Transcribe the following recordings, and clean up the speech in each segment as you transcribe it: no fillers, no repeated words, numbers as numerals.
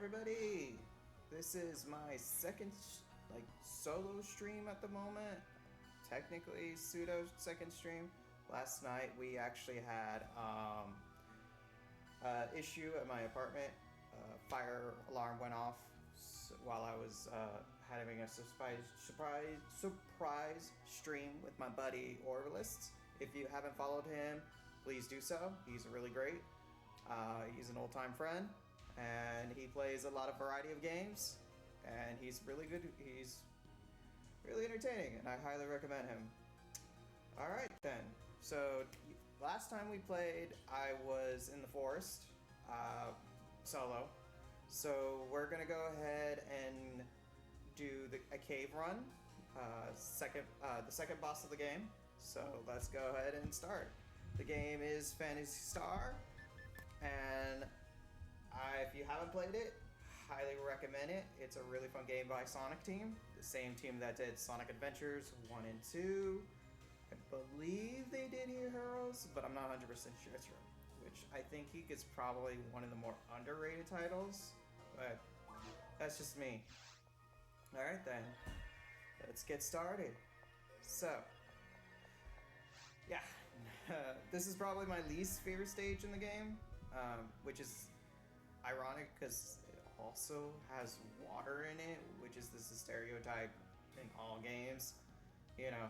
everybody! This is my second solo stream at the moment. Technically pseudo second stream. Last night we actually had issue at my apartment. Fire alarm went off while I was having a surprise stream with my buddy Orvalist. If you haven't followed him, please do so. He's really great. He's an old-time friend, and he plays a lot of variety of games, and he's really good. He's really entertaining, and I highly recommend him. Alright then, so last time we played, I was in the forest, solo. So we're gonna go ahead and do a cave run, the second boss of the game. So let's go ahead and start. The game is Phantasy, and if you haven't played it, highly recommend it. It's a really fun game by Sonic Team, the same team that did Sonic Adventures 1 and 2. I believe they did Heroes, but I'm not 100% sure, which I think is probably one of the more underrated titles, but that's just me. Alright then, let's get started. So, yeah, this is probably my least favorite stage in the game, which is ironic because it also has water in it, which is this stereotype in all games. You know,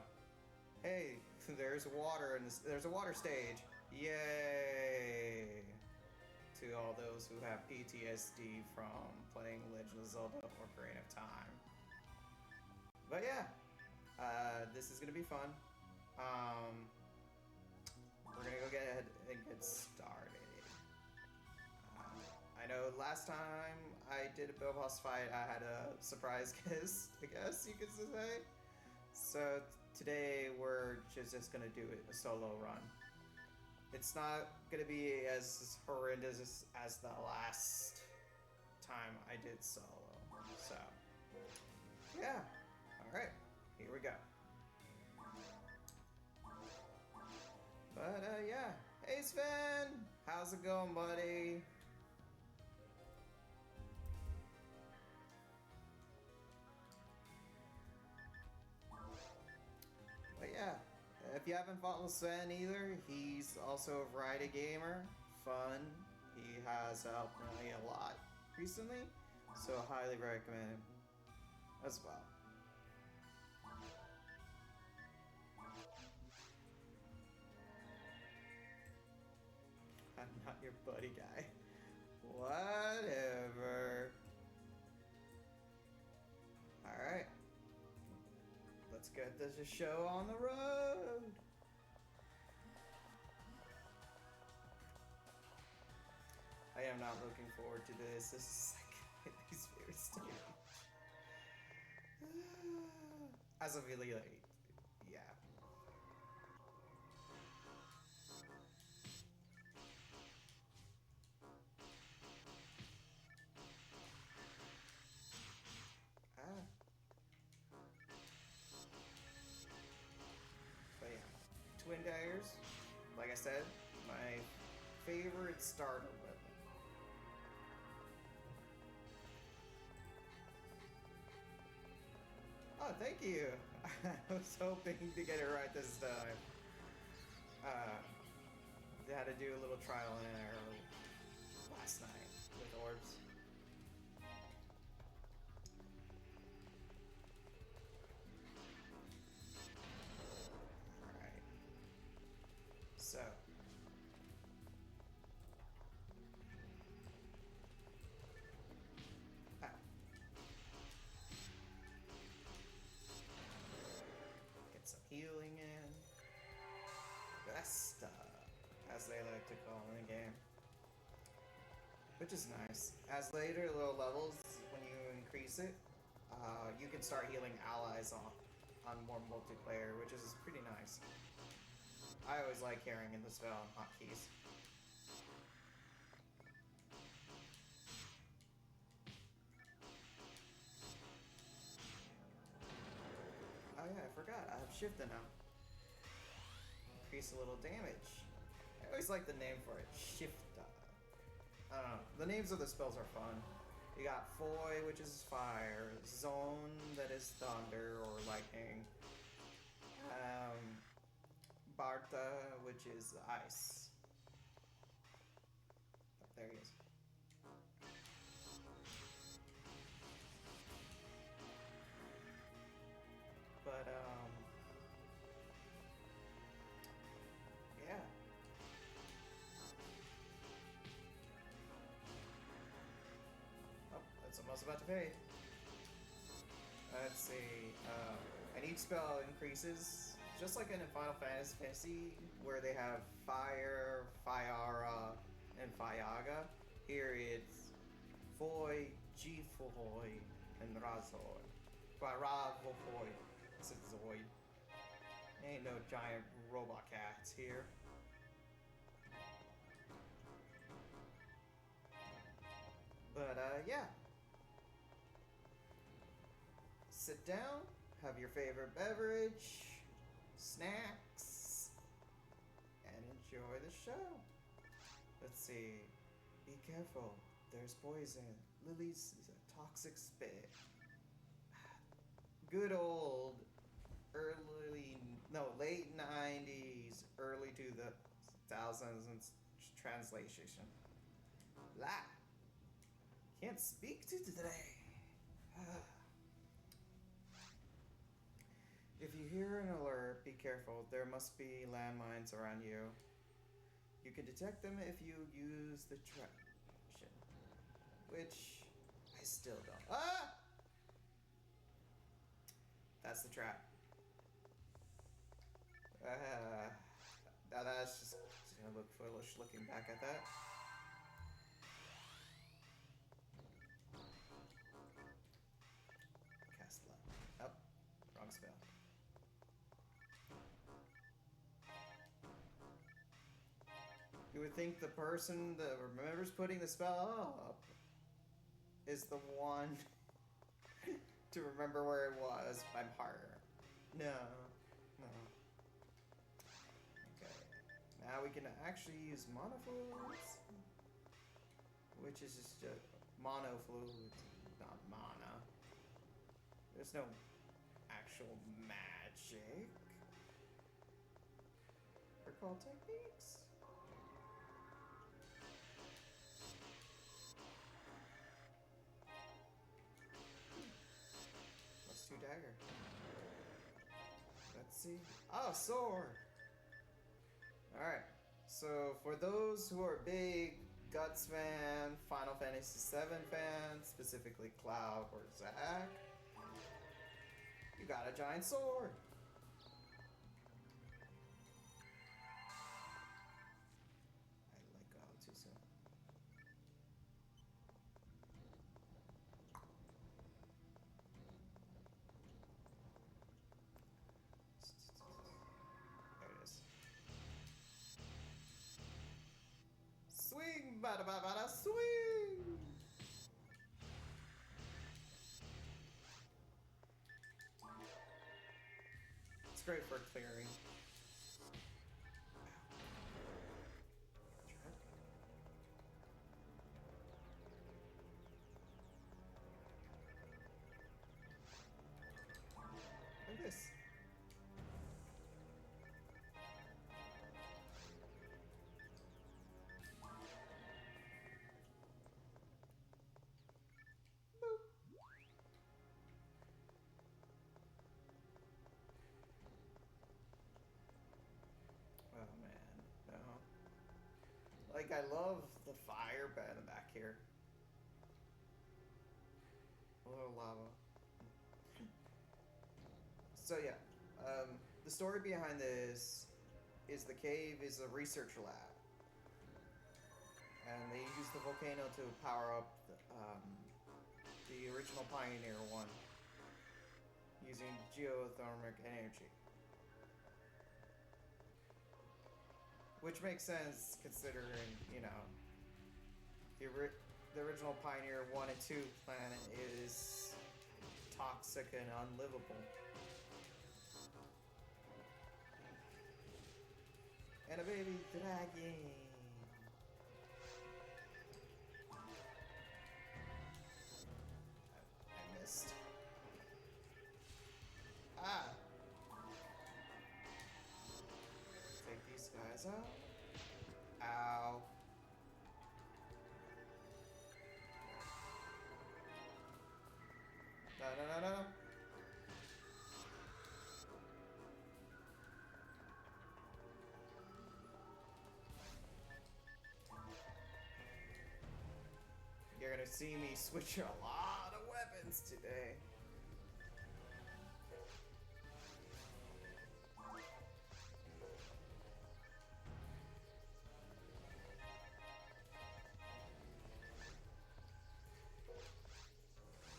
hey, there's water in this. There's a water stage. Yay! To all those who have PTSD from playing Legend of Zelda or Ocarina of Time. But yeah, this is gonna be fun. We're gonna go get ahead and get started. I know last time I did a Bill Boss fight, I had a surprise guest, I guess you could say. So today we're just gonna do a solo run. It's not gonna be as horrendous as the last time I did solo. So yeah, all right, here we go. But yeah, hey Sven, how's it going, buddy? But yeah, if you haven't followed Sven either, he's also a variety gamer, fun. He has helped me a lot recently, so I highly recommend him as well. I'm not your buddy guy. Whatever. Alright. Let's get this show on the road. I am not looking forward to this. This is like my least favorite stage. As of really late. Yeah. But yeah, Twin Daggers, like I said, my favorite starter weapon. Oh, thank you! I was hoping to get it right this time. They had to do a little trial and error last night with orbs. So, get some healing in. Best as they like to call in the game, which is nice. As later low levels, when you increase it, you can start healing allies on more multiplayer, which is pretty nice. I always like carrying in the spell and hotkeys. Oh yeah, I forgot. I have Shifta now. Increase a little damage. I always like the name for it, Shifta. I don't know. The names of the spells are fun. You got Foy, which is fire. Zone, that is thunder or lightning. Barta, which is ice. Oh, there he is. But, yeah. Oh, it's almost about to fade. Let's see. And each spell increases, just like in Final Fantasy, where they have Fire, Fyara, and Fyaga. Here it's Foy, G-Foy, and Razoy. Ravofoy. This is Zoid. Ain't no giant robot cats here. But, yeah. Sit down, have your favorite beverage, snacks, and enjoy the show. Let's see. Be careful. There's poison. Lily's toxic spit. Good old late 90s, early 2000s translation. La. Can't speak to today. If you hear an alert, be careful. There must be landmines around you. You can detect them if you use the trap option, which I still don't. Ah! That's the trap. Now that's just gonna look foolish looking back at that. Cast light. Oh, wrong spell. You would think the person that remembers putting the spell up is the one to remember where it was. I'm harder. No. Okay. Now we can actually use monofluids, which is just monofluids, not mana. There's no actual magic. Recall techniques. Dagger. Let's see. Oh, sword! Alright. So, for those who are big Guts fan, Final Fantasy VII fans, specifically Cloud or Zack, you got a giant sword! I let go too soon. Swing, bada bada bada, swing! It's great for clearing. Like this. Like, I love the fire bed back here. A little lava. So yeah, the story behind this is the cave is a research lab. And they use the volcano to power up the original Pioneer one using geothermic energy. Which makes sense considering, you know, the original Pioneer 1 and 2 planet is toxic and unlivable. And a baby dragon. guys out. Ow. No, no, no, no, no. You're gonna see me switch a lot of weapons today.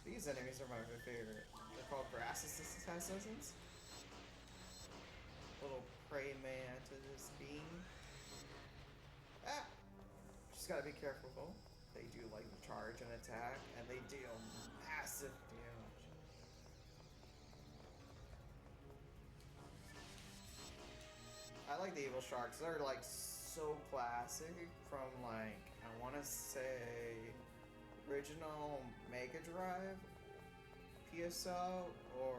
These enemies are my favorite. They're called grass assassins. Little prey mantis being. Ah! Just gotta be careful. They do like charge and attack, and they deal massive damage. I like the evil sharks. They're like so classic from like, I wanna say original Mega Drive PSO or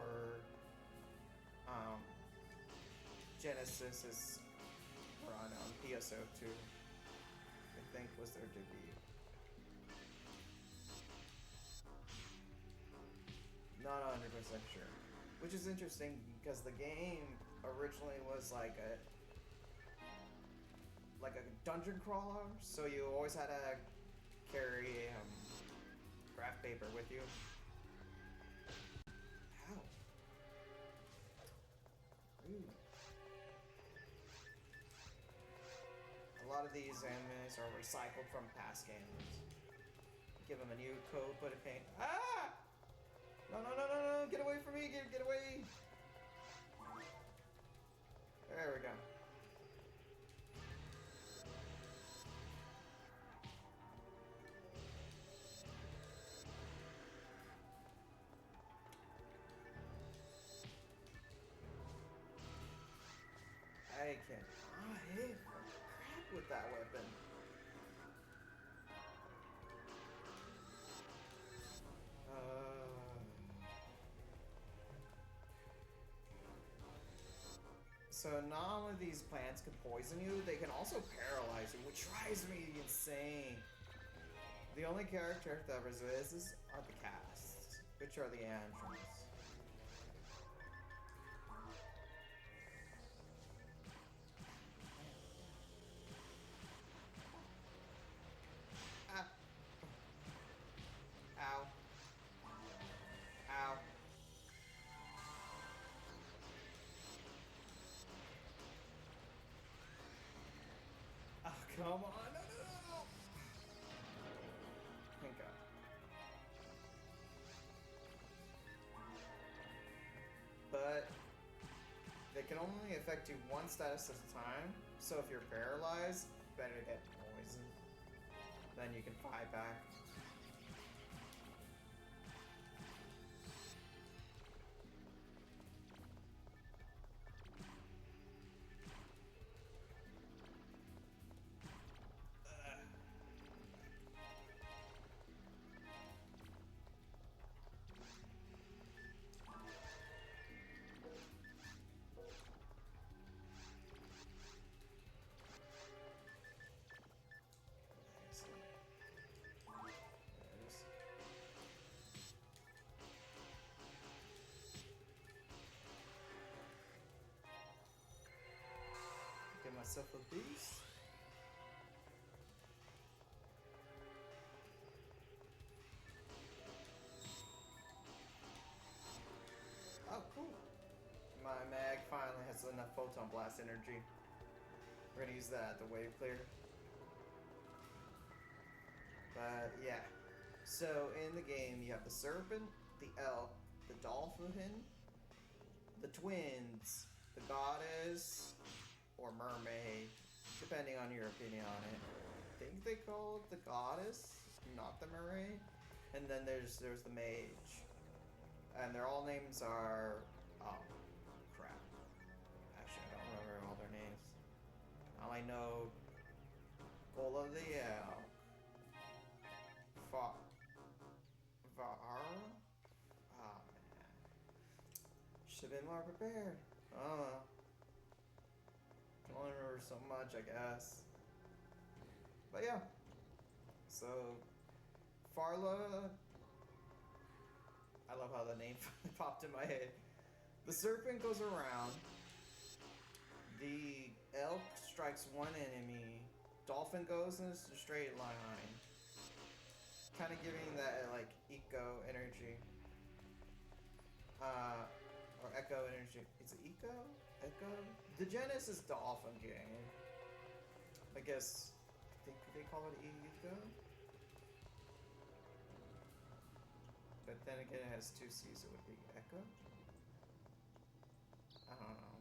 Genesis run on PSO2. I think was their debut. Not 100% sure. Which is interesting because the game originally was like a dungeon crawler, so you always had to carry graph paper with you. How? Rude. A lot of these enemies are recycled from past games. Give them a new code, put a paint. Ah! No, no, no, no, no! Get away from me! Get away! There we go. I cannot hit for crap with that weapon. So not only these plants can poison you, they can also paralyze you, which drives me insane. The only character that resists are the casts, which are the androids. Ah. Ow. Ow. Oh, come on. No, no, no, no. Thank God. But they can only affect you one status at a time. So if you're paralyzed, better to get poisoned. Then you can fight back. Get myself a boost. Oh, cool. My mag finally has enough photon blast energy. We're gonna use that at the wave clear. But yeah. So in the game you have the serpent, the elk, the dolphin, the twins, the goddess, or mermaid, depending on your opinion on it. I think they call it the goddess, not the mermaid. And then there's the mage. And their all names are, oh crap. Actually, I don't remember all their names. All I know, Gola the elk, Var. Oh man. Should have been more prepared. Oh. Can fun or so much, I guess. But yeah. So, Farla. I love how the name popped in my head. The serpent goes around. The elk strikes one enemy. Dolphin goes in a straight line. Kind of giving that like eco energy. Or echo energy. It's eco? Echo? The Genesis Dolphin game. I guess I think they call it eco. But then again it has two C's, it would be echo. I don't know.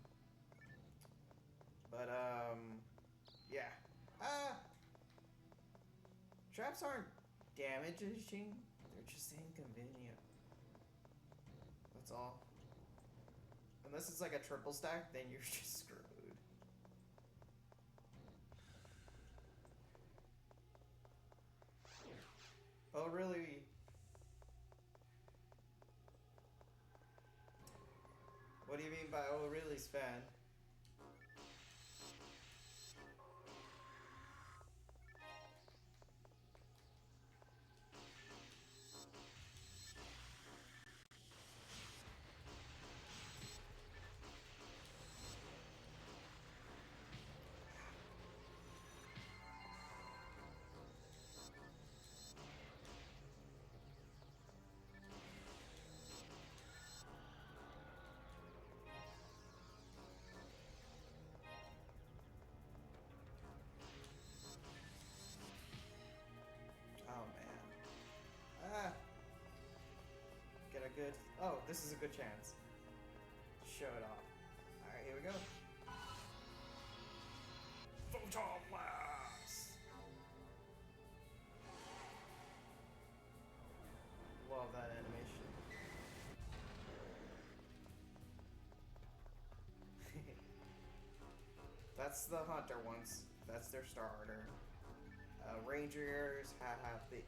But yeah. Traps aren't damaging, they're just inconvenient. That's all. Unless it's like a triple stack, then you're just screwed. Oh really? What do you mean by oh really, Sven? Oh man. Get a good. Oh, this is a good chance. Show it off. Alright, here we go. Photon Blast! Love that animation. That's the hunter ones. That's their starter. Rangers have the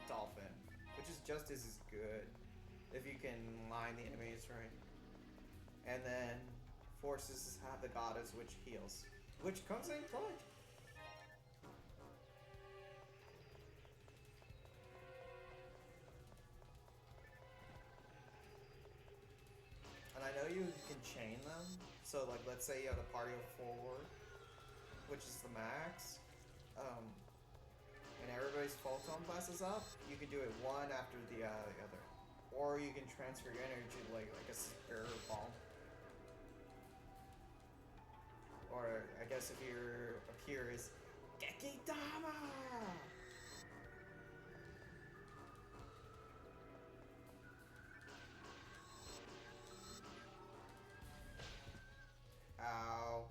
dolphin, which is just as good if you can line the enemies right. And then forces have the goddess, which heals, which comes in clutch. And I know you can chain them. So like, let's say you have a party of 4, which is the max. And everybody's photon blast is up. You can do it one after the other, or you can transfer your energy like a spear ball. Or I guess if you're a purist, Gekidama! Ow.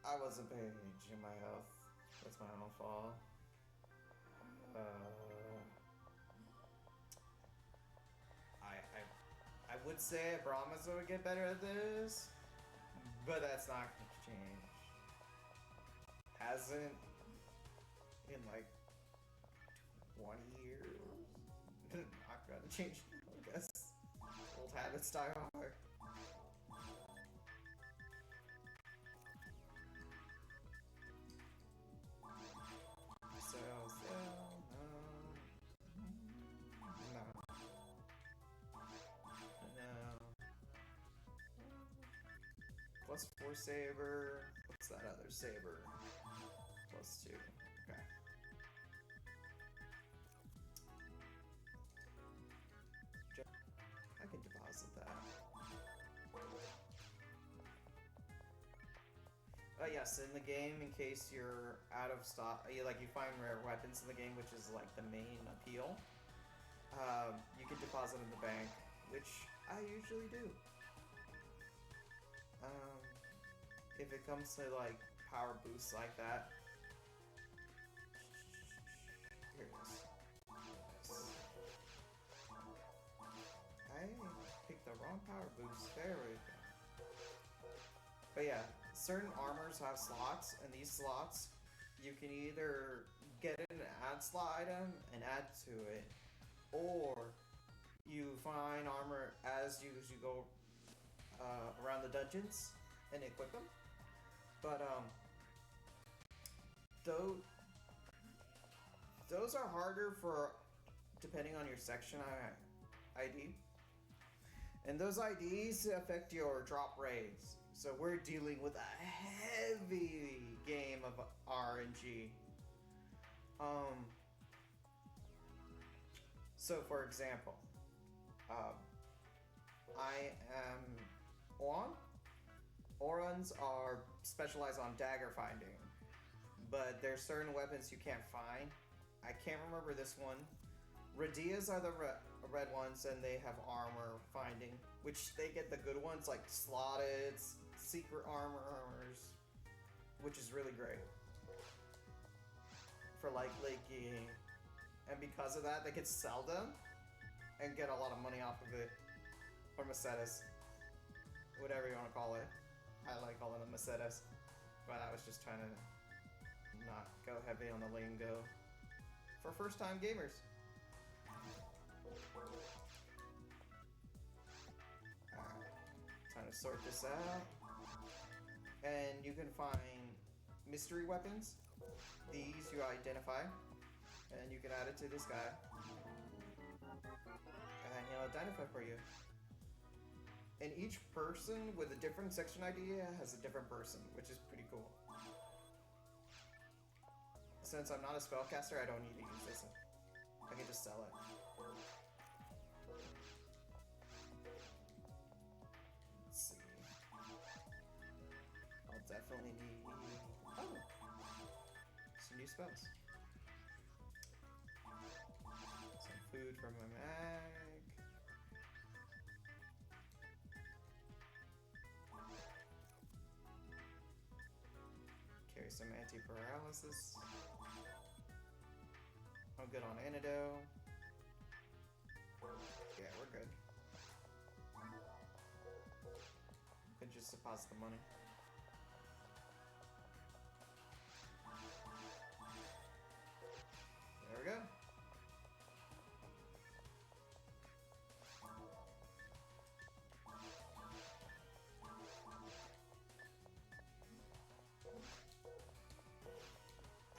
I wasn't paying attention to my health. That's my own fault. I would say I promise I would get better at this, but that's not gonna change. Hasn't in like 20 years. Not gonna change, I guess. Old habits die hard. Plus 4 saber. What's that other saber? Plus 2. Okay. I can deposit that. Yes, in the game, in case you're out of stock, you find rare weapons in the game, which is like the main appeal. You can deposit in the bank, which I usually do. If it comes to like power boosts like that. Here it is. I picked the wrong power boost. There we go. But yeah, certain armors have slots, and these slots you can either get an add slot item and add to it, or you find armor as you go around the dungeons, and equip them. But though those are harder for depending on your section ID. And those IDs affect your drop rates. So we're dealing with a heavy game of RNG. So for example, I am Oran. Orans are specialized on dagger finding, but there's certain weapons you can't find. I can't remember this one. Radias are the red ones, and they have armor finding, which they get the good ones like slotted, secret armors, which is really great for like leaking. And because of that, they can sell them and get a lot of money off of it. Or macetas, whatever you want to call it. I like calling them macetas, but I was just trying to not go heavy on the lingo for first-time gamers. Alright, time to sort this out. And you can find mystery weapons. These you identify, and you can add it to this guy, and he'll identify for you. And each person with a different section ID has a different person, which is pretty cool. Since I'm not a spellcaster, I don't need to use this. I can just sell it. Let's see. I'll definitely need... Oh! Some new spells. Some food from my mag. Carry some anti-paralysis. I'm good on antidote. Yeah, we're good. You can just deposit the money. There we go.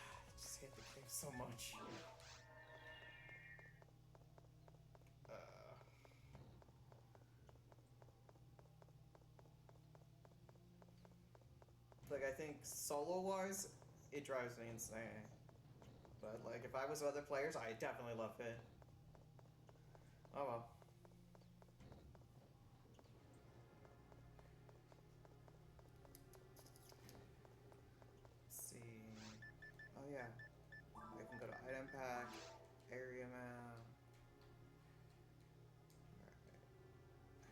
I just hate the game so much. Like, I think solo-wise, it drives me insane. But, like, if I was with other players, I definitely love it. Oh well. Let's see. Oh yeah. I can go to item pack, area map. Alright.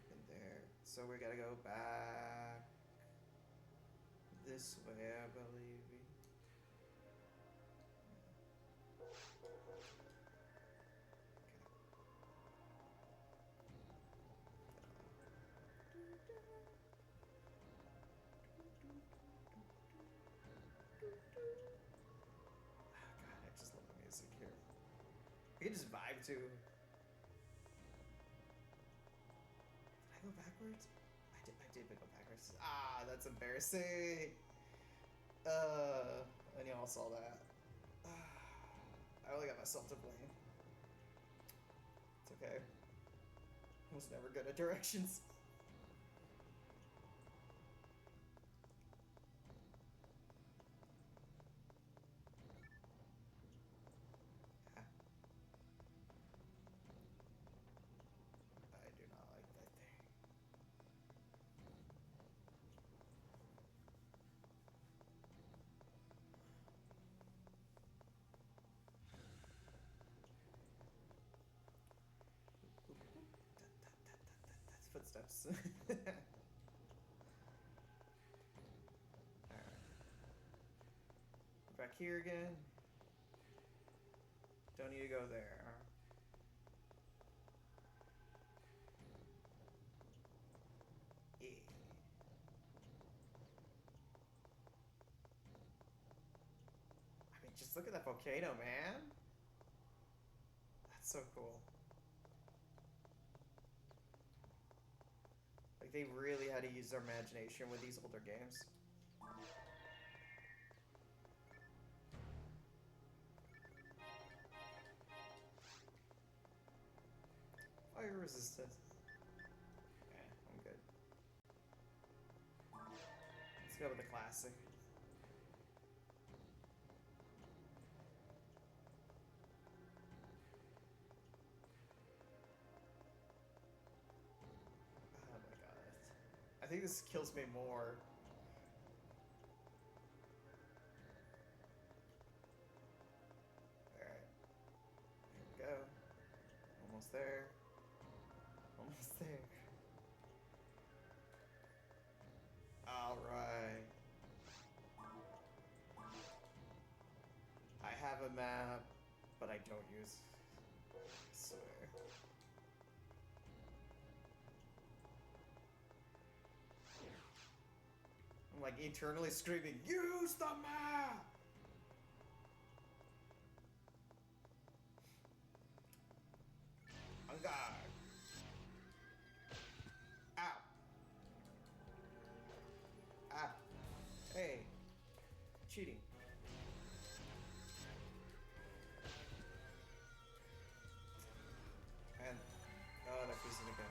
I've been there. So we gotta go back this way, I believe. God, I just love the music here. We can just vibe to. Did I go backwards? I did go backwards. Ah, that's embarrassing. And y'all saw that. I only got myself to blame. It's okay. I was never good at directions. Yeah. I do not like that thing. That's footsteps. Alright. Back here again. Don't need to go there. Yeah. I mean, just look at that volcano, man. That's so cool. Like, Like, they really had to use their imagination with these older games. Fire resistance. I'm good. Let's go with the classic. Oh my god. I think this kills me more. Alright. Here we go. Almost there. Almost there. Alright. I have a map, but I don't use. I swear. I'm like eternally screaming, use the map! On guard. Ow. Ah. Hey. Cheating. And oh, that freezes again.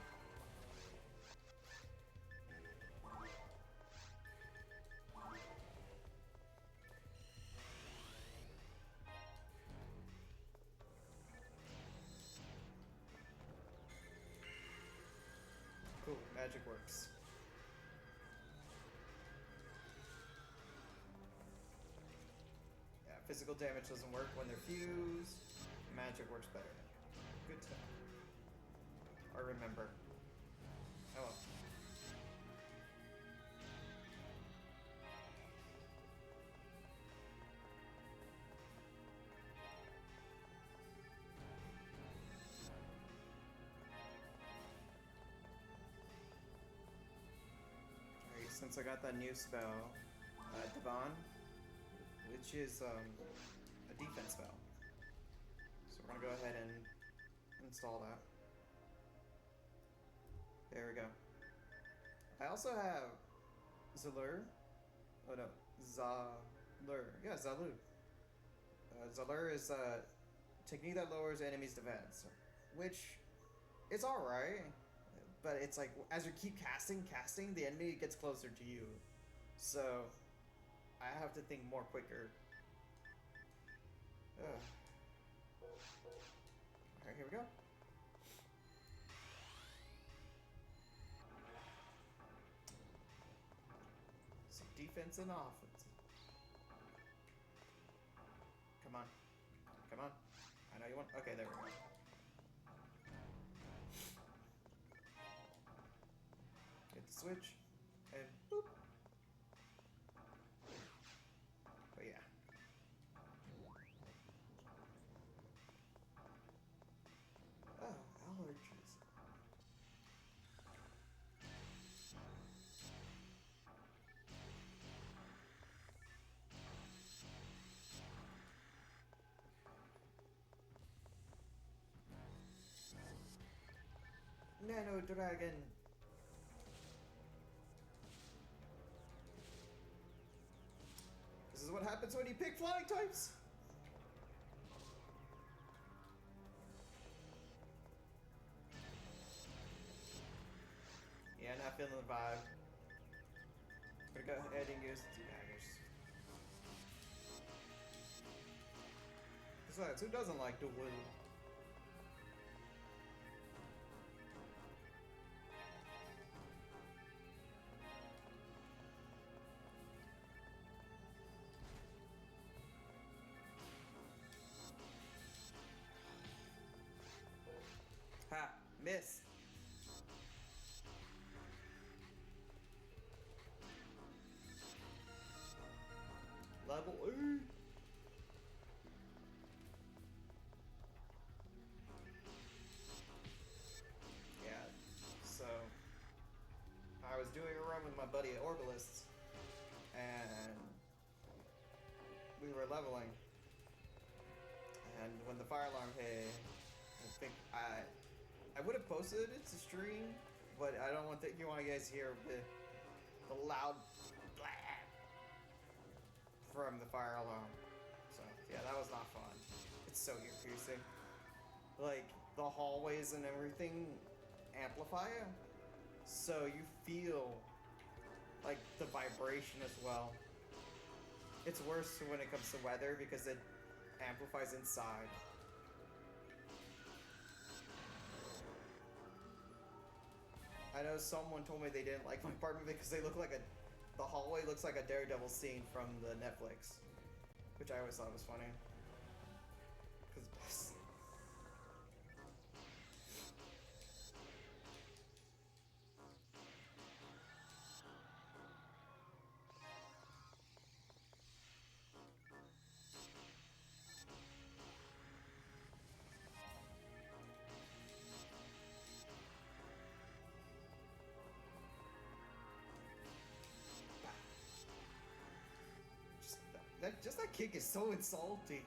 Cool, magic works. Yeah, physical damage doesn't work when they're fused. Magic works better. Good to know. Or remember. Oh well. Alright, since I got that new spell, Devon, which is a defense spell. So we're gonna go ahead and install that. There we go. I also have Zalur. Oh no, Zalur. Yeah, Zalur. Zalur is a technique that lowers enemies' defense, which it's alright, but it's like as you keep casting, the enemy gets closer to you. So I have to think more quicker. Alright, here we go. Some defense and offense. Come on. Come on. I know you want. Okay, there we go. Hit the switch. And boop. But yeah. Oh, allergies. Nano Dragon. This is what happens when you pick flying types. Yeah, not feeling the vibe. Gonna go ahead and use 2 daggers. Besides, who doesn't like the wood? Ha! Miss! Level 8! Yeah, so I was doing a run with my buddy at Orbalists, and we were leveling, and when the fire alarm hit, I think I would have posted it to stream, but I don't want you guys to hear the loud blah from the fire alarm. So yeah, that was not fun. It's so ear piercing. Like the hallways and everything amplify it, so you feel like the vibration as well. It's worse when it comes to weather because it amplifies inside. I know someone told me they didn't like my apartment because they look like the hallway looks like a Daredevil scene from the Netflix, which I always thought was funny. Cause just that kick is so insulting.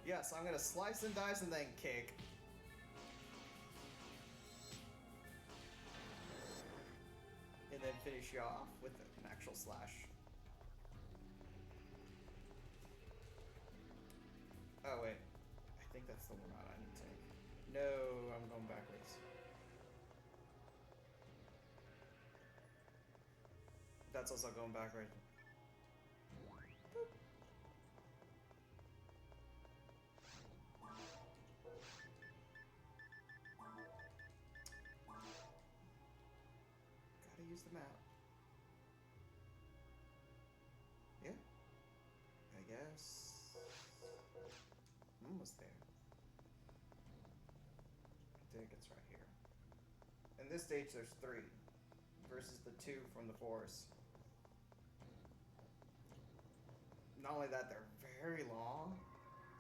Yes, I'm gonna slice and dice and then kick. And then finish you off with an actual slash. Oh wait, I think that's the one I need to take. No, I'm going backwards. That's also going backwards. Gotta use the map. Yeah, I guess. I'm almost there. I think it's right here. In this stage, there's 3 versus the 2 from the forest. Not only that, they're very long,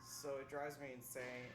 so it drives me insane.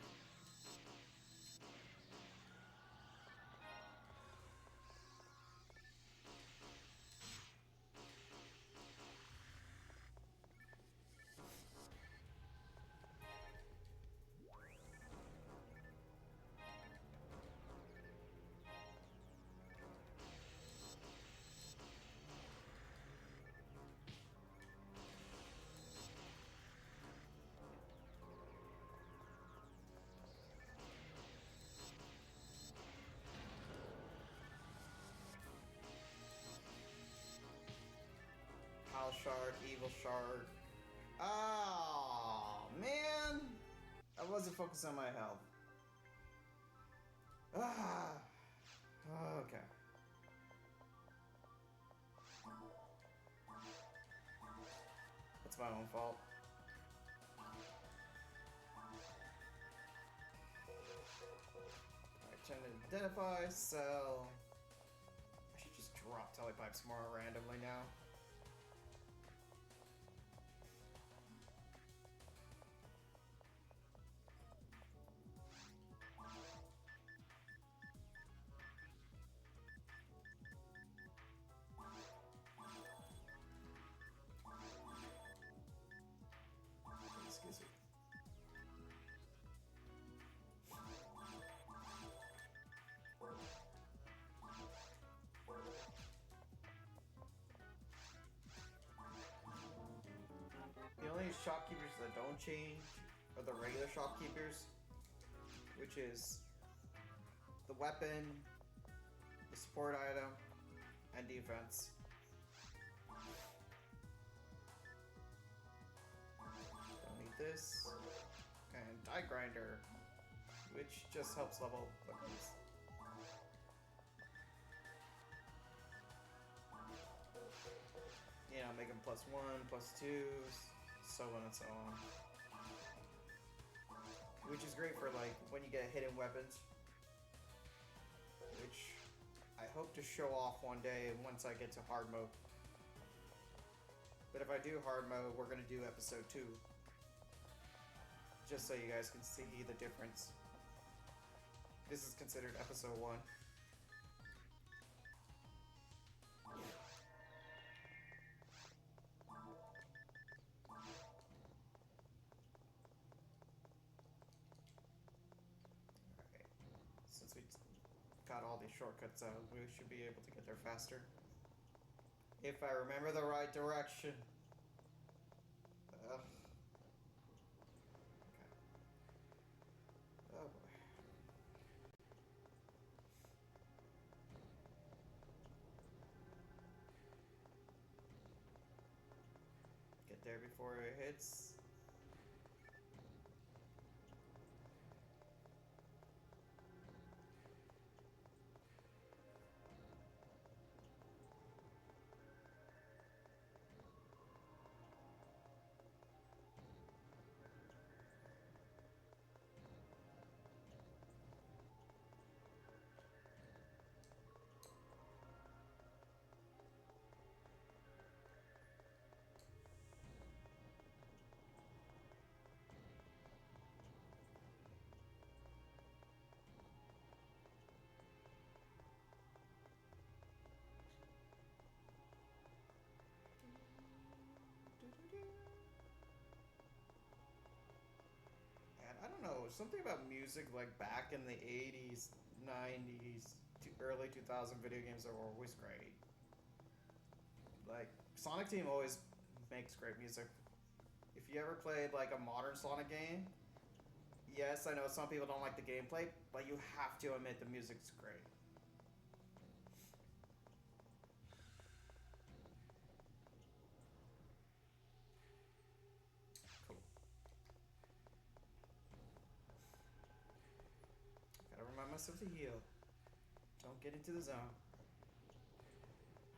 Pile shard, evil shard. Oh man, I wasn't focused on my health. Ah, okay. That's my own fault. Alright, trying to identify, sell. I should just drop telepipes more randomly now. Excuse me. The only shopkeepers that don't change are the regular shopkeepers, which is the weapon, the support item, and defense. Don't need this. And die grinder, which just helps level weapons. You know, make them +1, +2s, so on and so on. Which is great for like when you get hidden weapons. Which I hope to show off one day once I get to hard mode. But if I do hard mode, we're gonna do episode 2. Just so you guys can see the difference. This is considered episode 1. cut all these shortcuts out. We should be able to get there faster. If I remember the right direction. Ugh. Okay. Oh boy. Get there before it hits. And I don't know, something about music like back in the 80s, 90s, to early 2000 video games are always great. Like, Sonic Team always makes great music. If you ever played like a modern Sonic game, yes, I know some people don't like the gameplay, but you have to admit the music's great. Cool. Gotta remind myself to heal. Don't get into the zone. I'm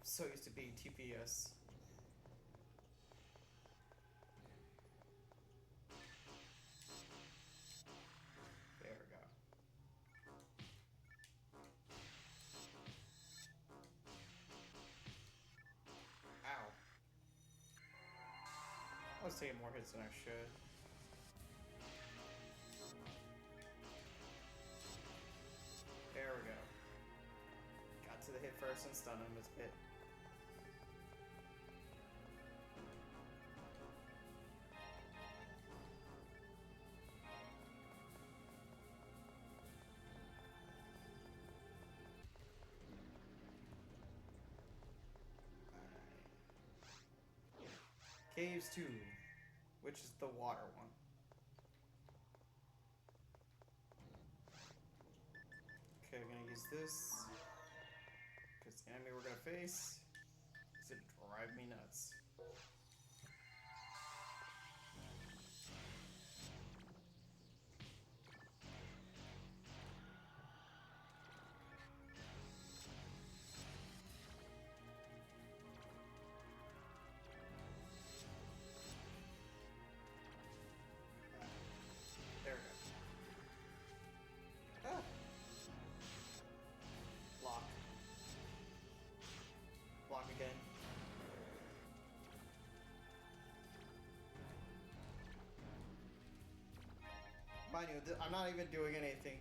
so used to being TPS. There we go. Ow. I was taking more hits than I should. There we go. Got to the hit first and stun him. It's hit. Caves 2, which is the water one. Okay, I'm gonna use this because the enemy we're gonna face is gonna drive me nuts. There we go. Ah. Block. Block again. Mind you, I'm not even doing anything.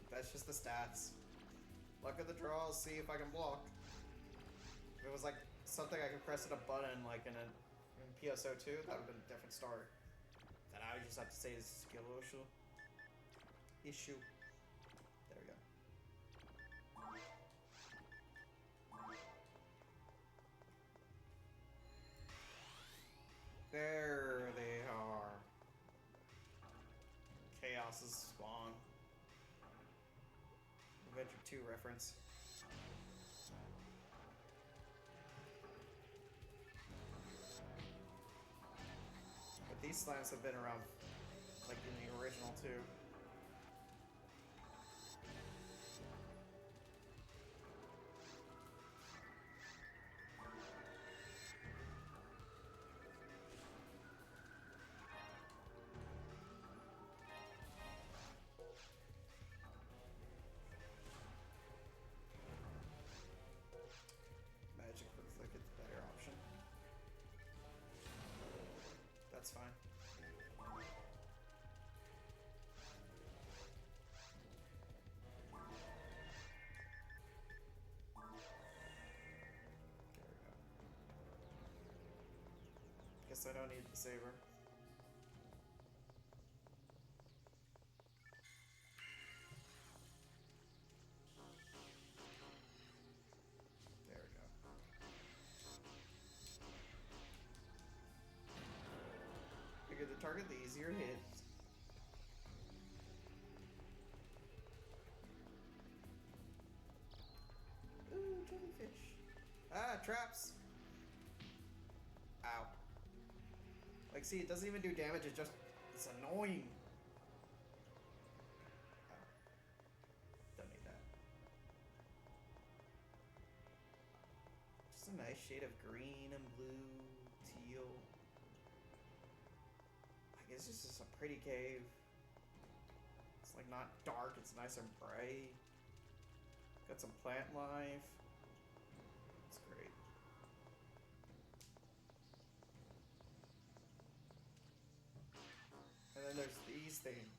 That's just the stats. Luck of the draw, see if I can block. If it was like something I could press at a button like in PSO2, that would have been a different story. Then I would just have to say is skill issue. There we go. There they are. Chaos's spawn. Adventure 2 reference. But these slams have been around, like in the original too. Magic looks like it's a better option. That's fine. There we go. Guess I don't need the saber. easier hits. Ooh, jellyfish. Ah, traps. Ow. Like, see, it doesn't even do damage, it's annoying. Oh. Don't need that. Just a nice shade of green and blue, teal. I guess this is a pretty cave. It's like not dark, it's nice and bright. Got some plant life. It's great. And then there's these things.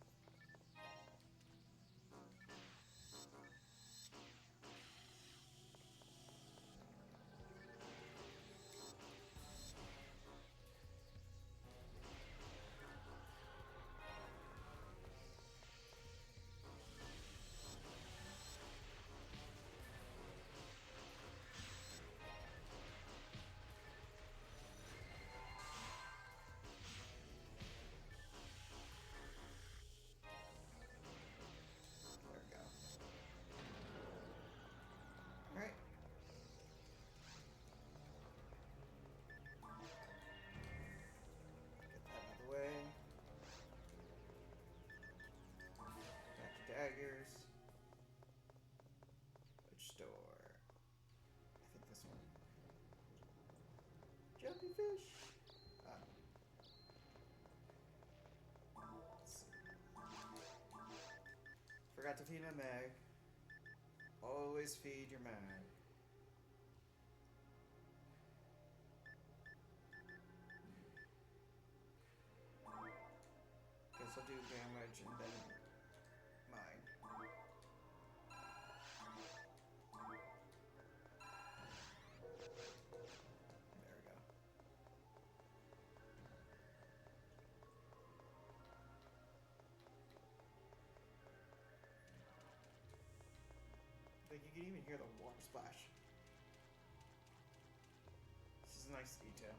Daggers. Which store? I think this one. Jellyfish. Forgot to feed my mag. Always feed your mag. Guess I'll do damage and then mine. There we go. Like you can even hear the water splash. This is a nice detail.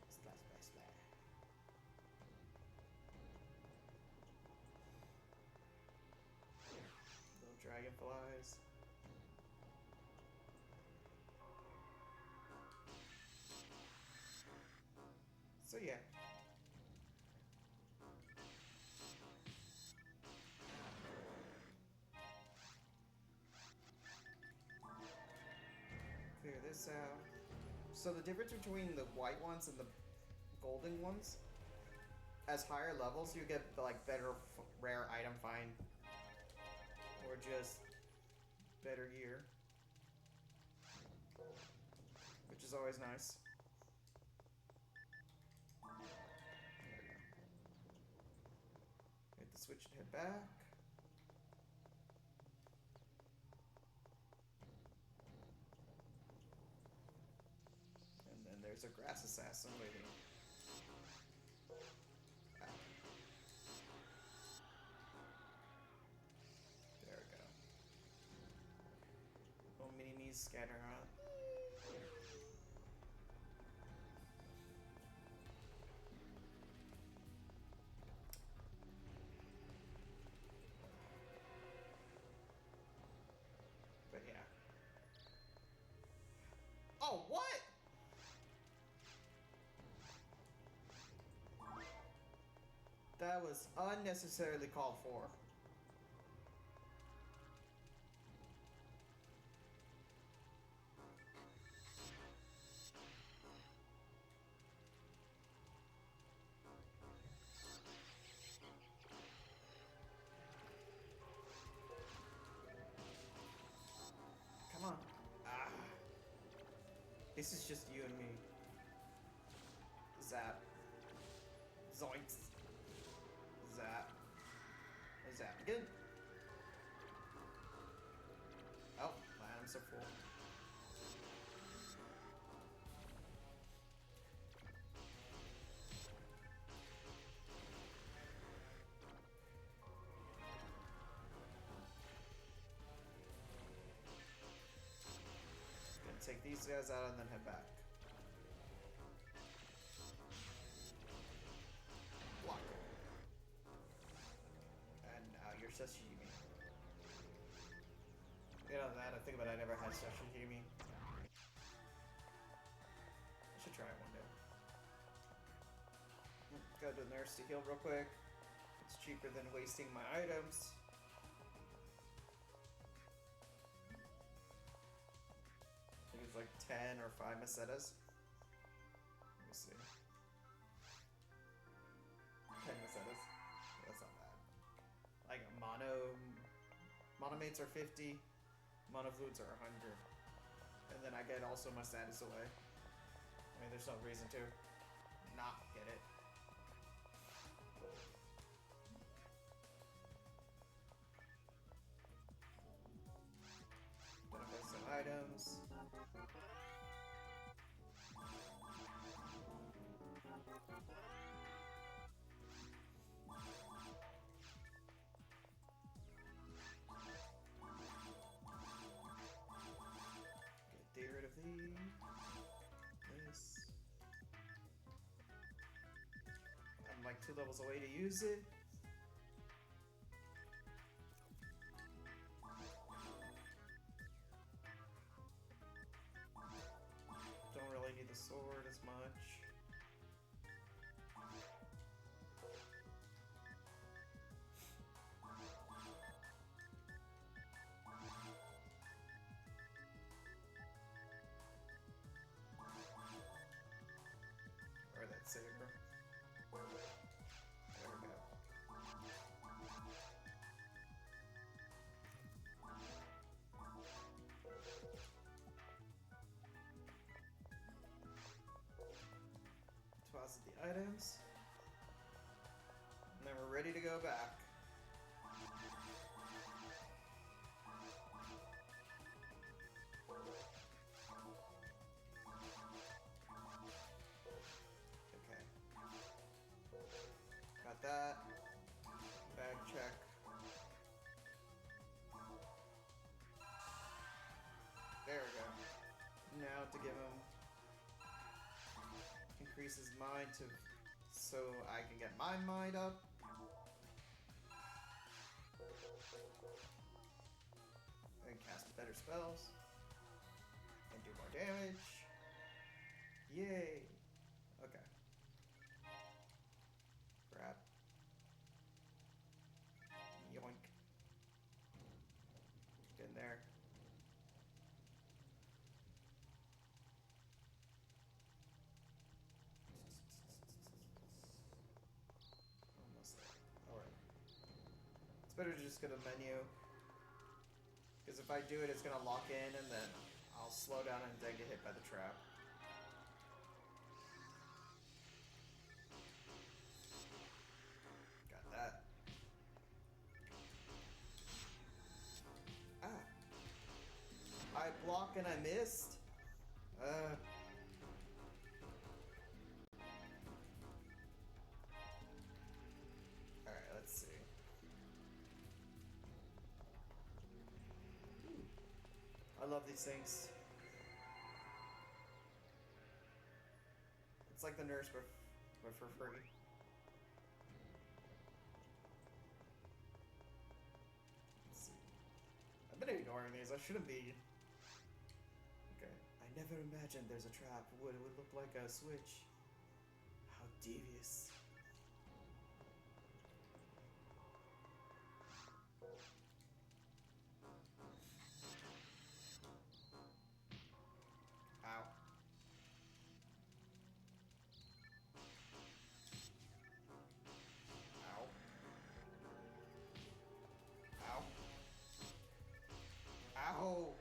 Splash, splash, splash. Little dragonflies. So yeah. Clear this out. So the difference between the white ones and the golden ones, as higher levels you get like better rare item find, or just better gear, which is always nice. Hit the switch and head back. And then there's a grass assassin waiting. Ah. There we go. Little mini-me's scatter around. But yeah. Oh, what? That was unnecessarily called for. Come on. Ah. This is just you and me. Zap. Zoinks. Zap. Zap again. Oh, my items are full. Gonna take these guys out and then head back. sashimi. You know that, I think about it, I never had sashimi. I should try it one day. Go to the nurse to heal real quick. It's cheaper than wasting my items. I think it's like 10 or 5 macetas. Let me see. 10 macetas. That's not bad. Like monomates are 50, monofluids are 100. And then I get also my status away. I mean, there's no reason to not get it. Identify some items. Get rid of these. This. I'm like 2 levels away to use it. Don't really need the sword as much. Or that saber. There we go. Deposit the items. And then we're ready to go back. Okay. Got that. Bag check. There we go. Now to give him increase his mind to so I can get my mind up. And cast better spells. And do more damage. Yay! Okay. Grab. Yoink. Get in there. Almost there. Alright. It's better to just go to the menu. Because if I do it, it's going to lock in and then I'll slow down and then get hit by the trap. Got that. Ah. I blocked and I missed. Alright, let's see. I love these things. It's like the nurse, but for free. Let's see. I've been ignoring these. I shouldn't be. Okay. I never imagined there's a trap. It would look like a switch. How devious. Ow. Ow. Ow. Ow.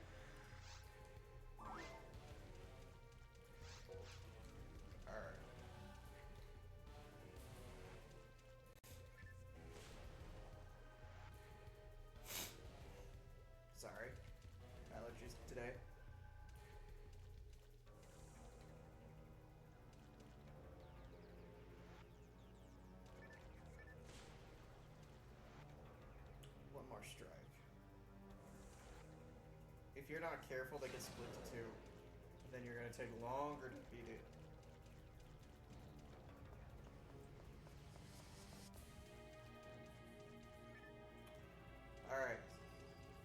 Alright. Sorry. Allergies today. One more strike. If you're not careful, they get split to 2. Then you're gonna take longer to beat it.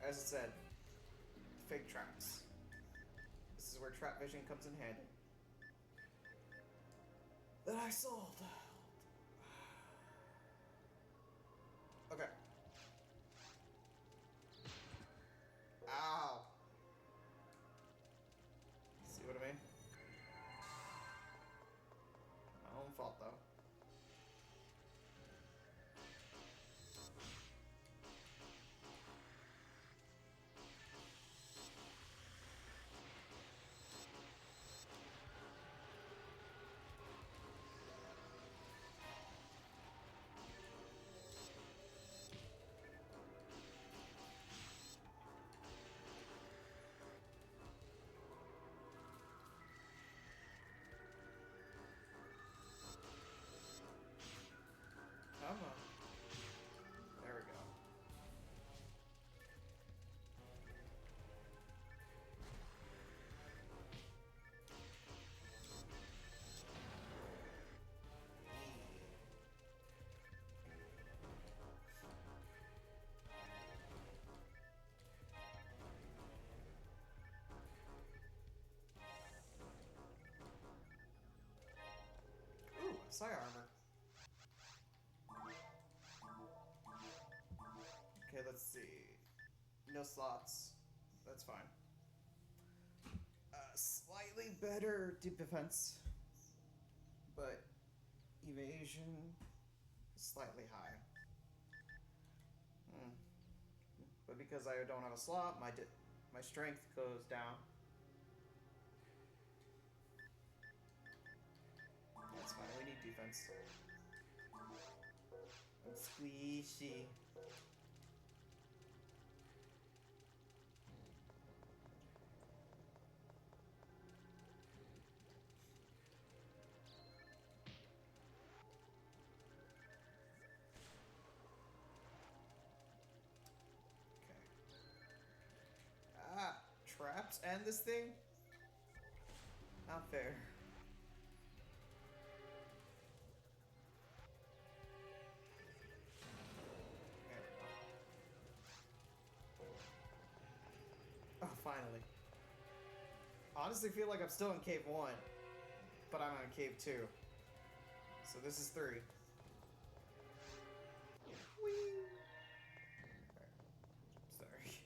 as it said, fake traps. This is where trap vision comes in handy. That I sold. Okay. Ow. See what I mean? My own fault, though. Come on. There we go. Ooh, psi armor. Okay, let's see. No slots. That's fine. Slightly better deep defense, but evasion slightly high. But because I don't have a slot, my strength goes down. That's fine. We need defense. I'm squishy. Traps and this thing? Not fair. Oh, finally. Honestly feel like I'm still in cave 1, but I'm on cave 2. So this is 3. Whee! Sorry.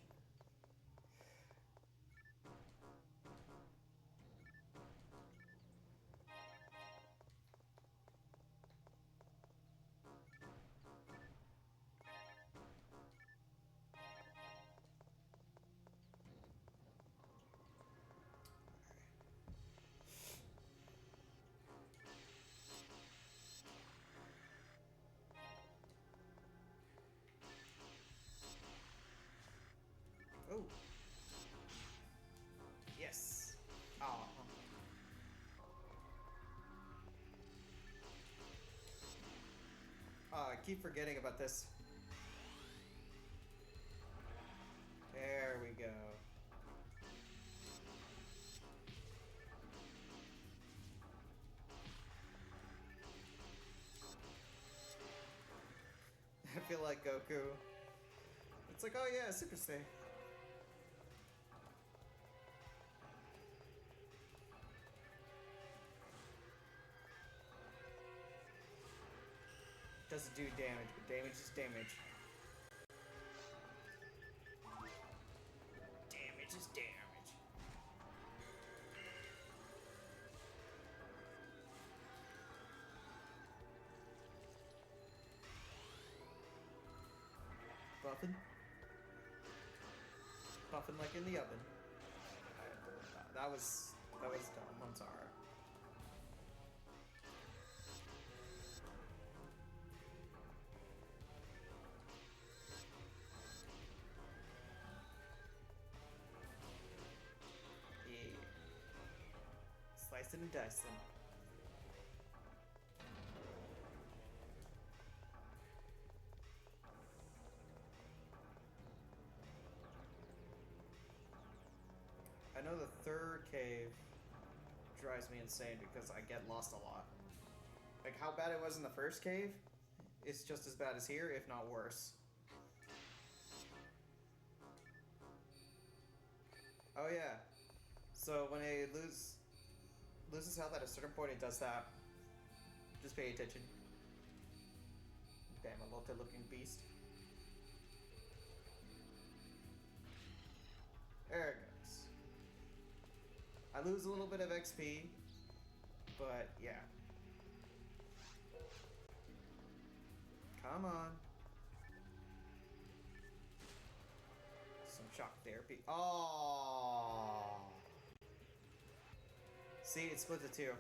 Oh. Yes. Oh. I keep forgetting about this. There we go. I feel like Goku. It's like, oh yeah, Super Saiyan. Doesn't do damage, but damage is damage. Damage is damage. Buffing? Buffing like in the oven. That was dumb. I'm sorry. Slicing and dicing. I know the third cave drives me insane because I get lost a lot. Like how bad it was in the first cave, it's just as bad as here, if not worse. Oh yeah. So when it loses health at a certain point, it does that. Just pay attention. Damn, a Lotte looking beast. There it goes. I lose a little bit of XP, but yeah. Come on. Some shock therapy. Oh. See, it split the two.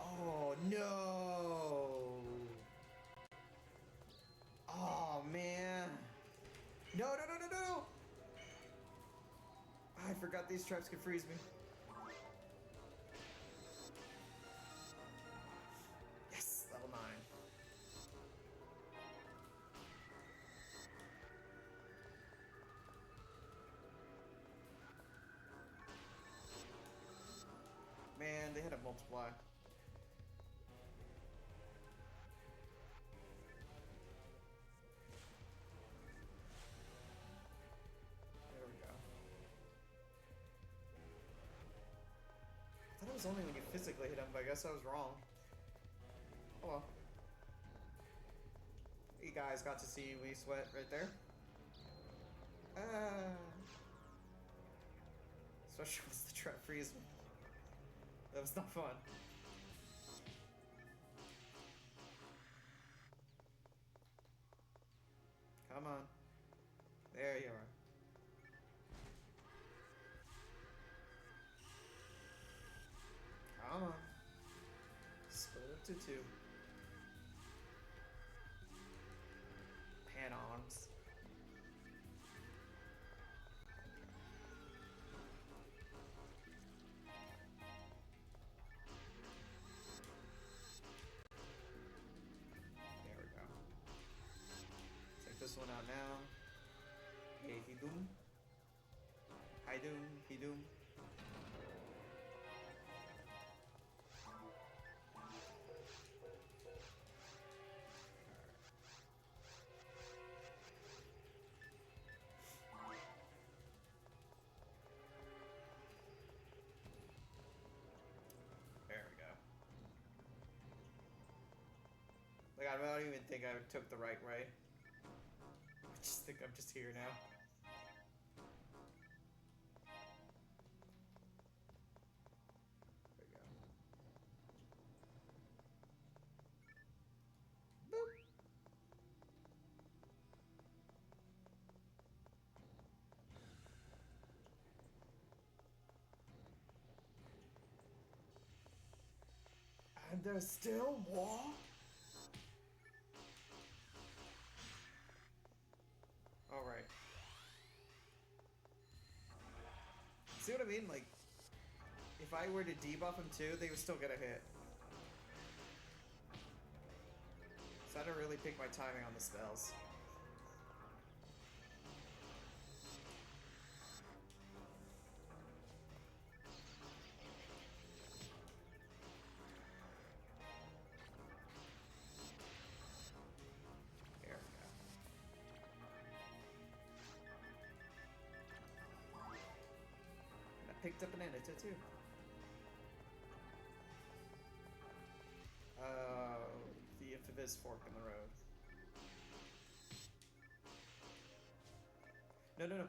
Oh no! Oh man! No, no, no, no, no! I forgot these traps could freeze me. Yes, level 9. Man, they had a multiply. There we go. I thought it was only when you physically hit him, but I guess I was wrong. Oh well. You guys got to see we sweat right there. Especially once the trap freeze me. That was not fun. Come on. There you are. Come on. Split up to 2. Pan arms. There we go. Check this one out now. Hey, he doom. Hi doom, he doom. There we go. Like, I don't even think I took the right way. I just think I'm just here now. There we go. Boop. And there's still more? Alright. See what I mean? Like, if I were to debuff them too, they would still get a hit. So I don't really pick my timing on the spells. There we go. And I picked up an antidote too. The infamous fork in the road. No, no, no.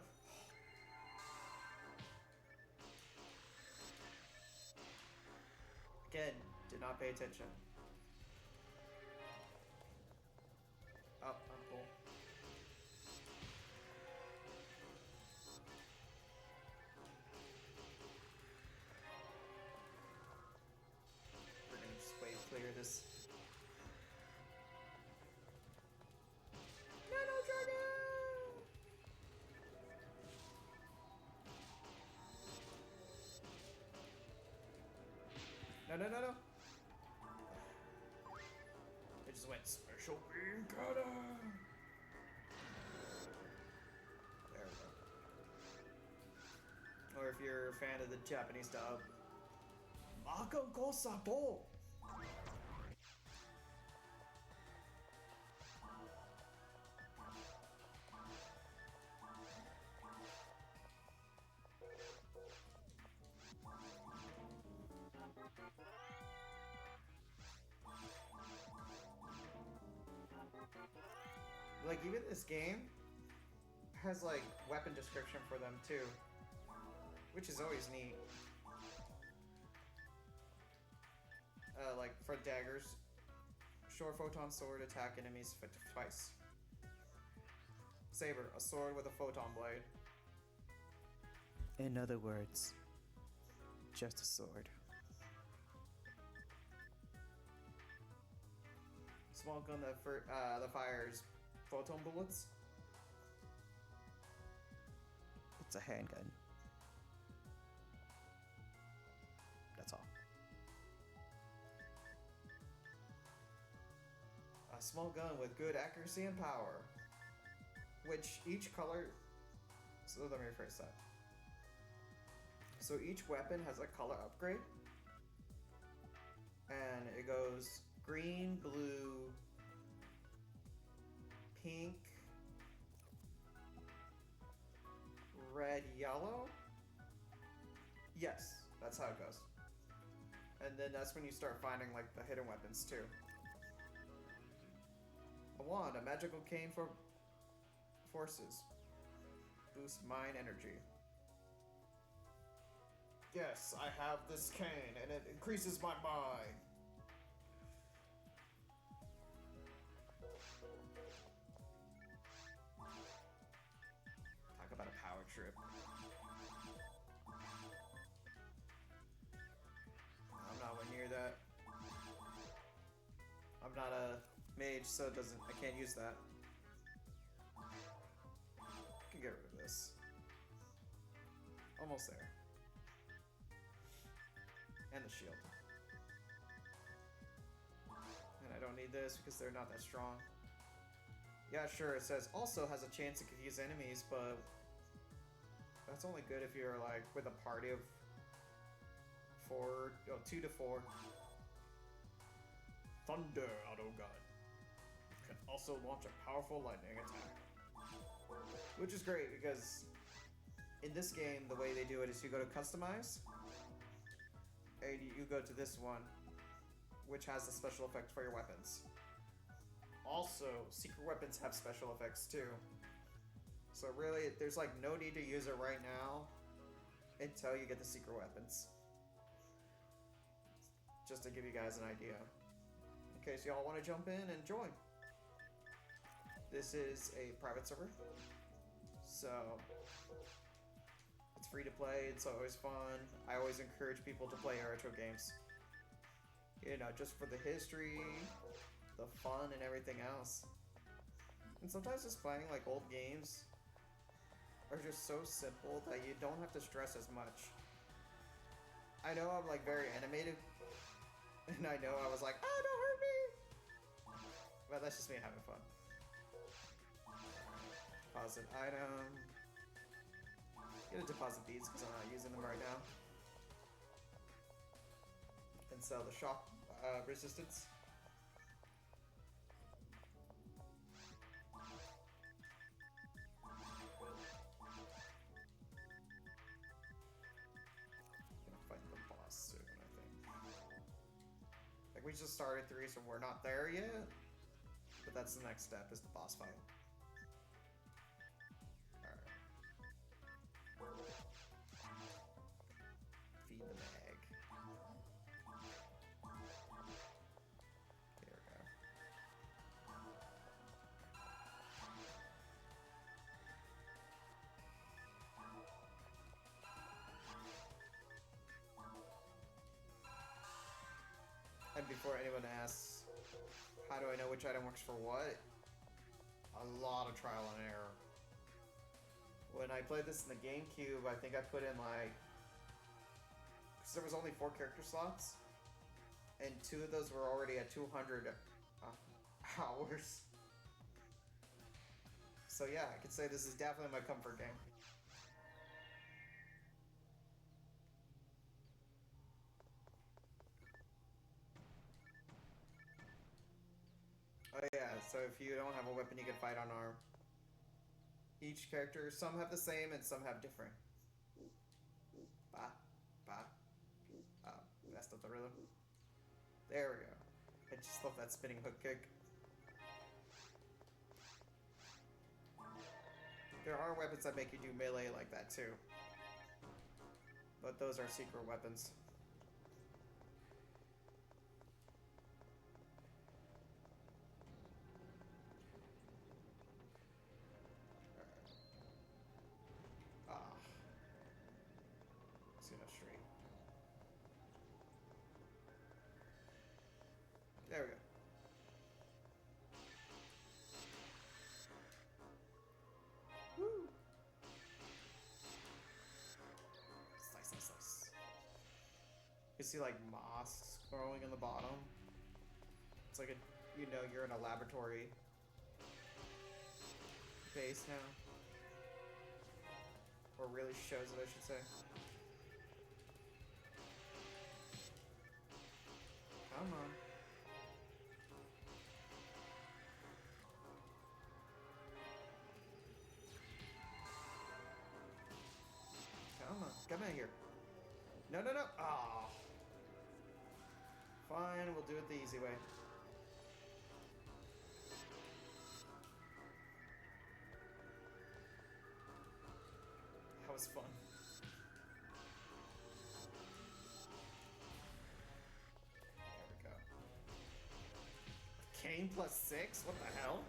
Again, did not pay attention. Oh, I'm cool. We're gonna just wave clear this. No, no, dragon! No, no, no, no. It just went special beam cutter. There we go. Or if you're a fan of the Japanese dub, Mako go Sabo. Like, even this game has, like, weapon description for them, too. Which is always neat. Like, for daggers. Short photon sword, attack enemies twice. Saber, a sword with a photon blade. In other words, just a sword. Small gun that fires photon bullets. It's a handgun. That's all. A small gun with good accuracy and power. Which each color... So let me rephrase that. So each weapon has a color upgrade. And it goes green, blue, pink, red, yellow? Yes, that's how it goes. And then that's when you start finding like the hidden weapons too. A wand, a magical cane for forces. Boost mind energy. Yes, I have this cane and it increases my mind. Talk about a power trip. I'm nowhere near that. I'm not a mage, so I can't use that. I can get rid of this. Almost there. And the shield. And I don't need this because they're not that strong. Yeah, sure, it says also has a chance to confuse enemies, but that's only good if you're like with a party of 2 to 4. Thunder Auto Gun. Can also launch a powerful lightning attack. Which is great because in this game, the way they do it is you go to customize, and you go to this one, which has a special effect for your weapons. Also, secret weapons have special effects too. So really, there's like no need to use it right now until you get the secret weapons. Just to give you guys an idea. In case y'all want to jump in and join. This is a private server. So it's free to play, it's always fun. I always encourage people to play retro games. You know, just for the history, the fun, and everything else. And sometimes just playing like old games are just so simple that you don't have to stress as much. I know I'm like very animated, and I know I was like, oh, don't hurt me! But that's just me having fun. Deposit item. Gonna deposit these because I'm not using them right now. And sell the shock resistance. Gonna fight the boss soon, I think. Like we just started 3, so we're not there yet. But that's the next step, is the boss fight. Feed the mag. There we go. And before anyone asks, how do I know which item works for what? A lot of trial and error. When I played this in the GameCube, I think I put in like... Because there was only 4 character slots. And 2 of those were already at 200 hours. So yeah, I could say this is definitely my comfort game. Oh yeah, so if you don't have a weapon, you can fight unarmed. Each character, some have the same and some have different. Messed up the rhythm. There we go. I just love that spinning hook kick. There are weapons that make you do melee like that too. But those are secret weapons. Ah. Let's go straight. There we go. Woo! Slice, slice, slice. You see like moss growing in the bottom. It's like a, you know, you're in a laboratory base now. Or really shows it, I should say. Come on. Come on. Come in here. No, no, no. Oh. Fine, we'll do it the easy way. That was fun. There we go. Kane plus 6? What the hell?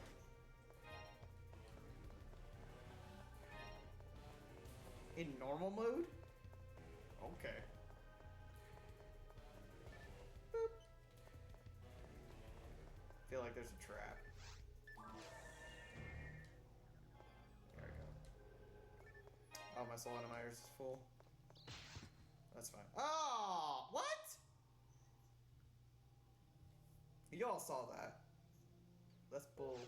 In normal mode? Okay. Boop. Feel like there's a trap. There we go. Oh, my soul animators is full. That's fine. Oh, what? You all saw that. That's bull.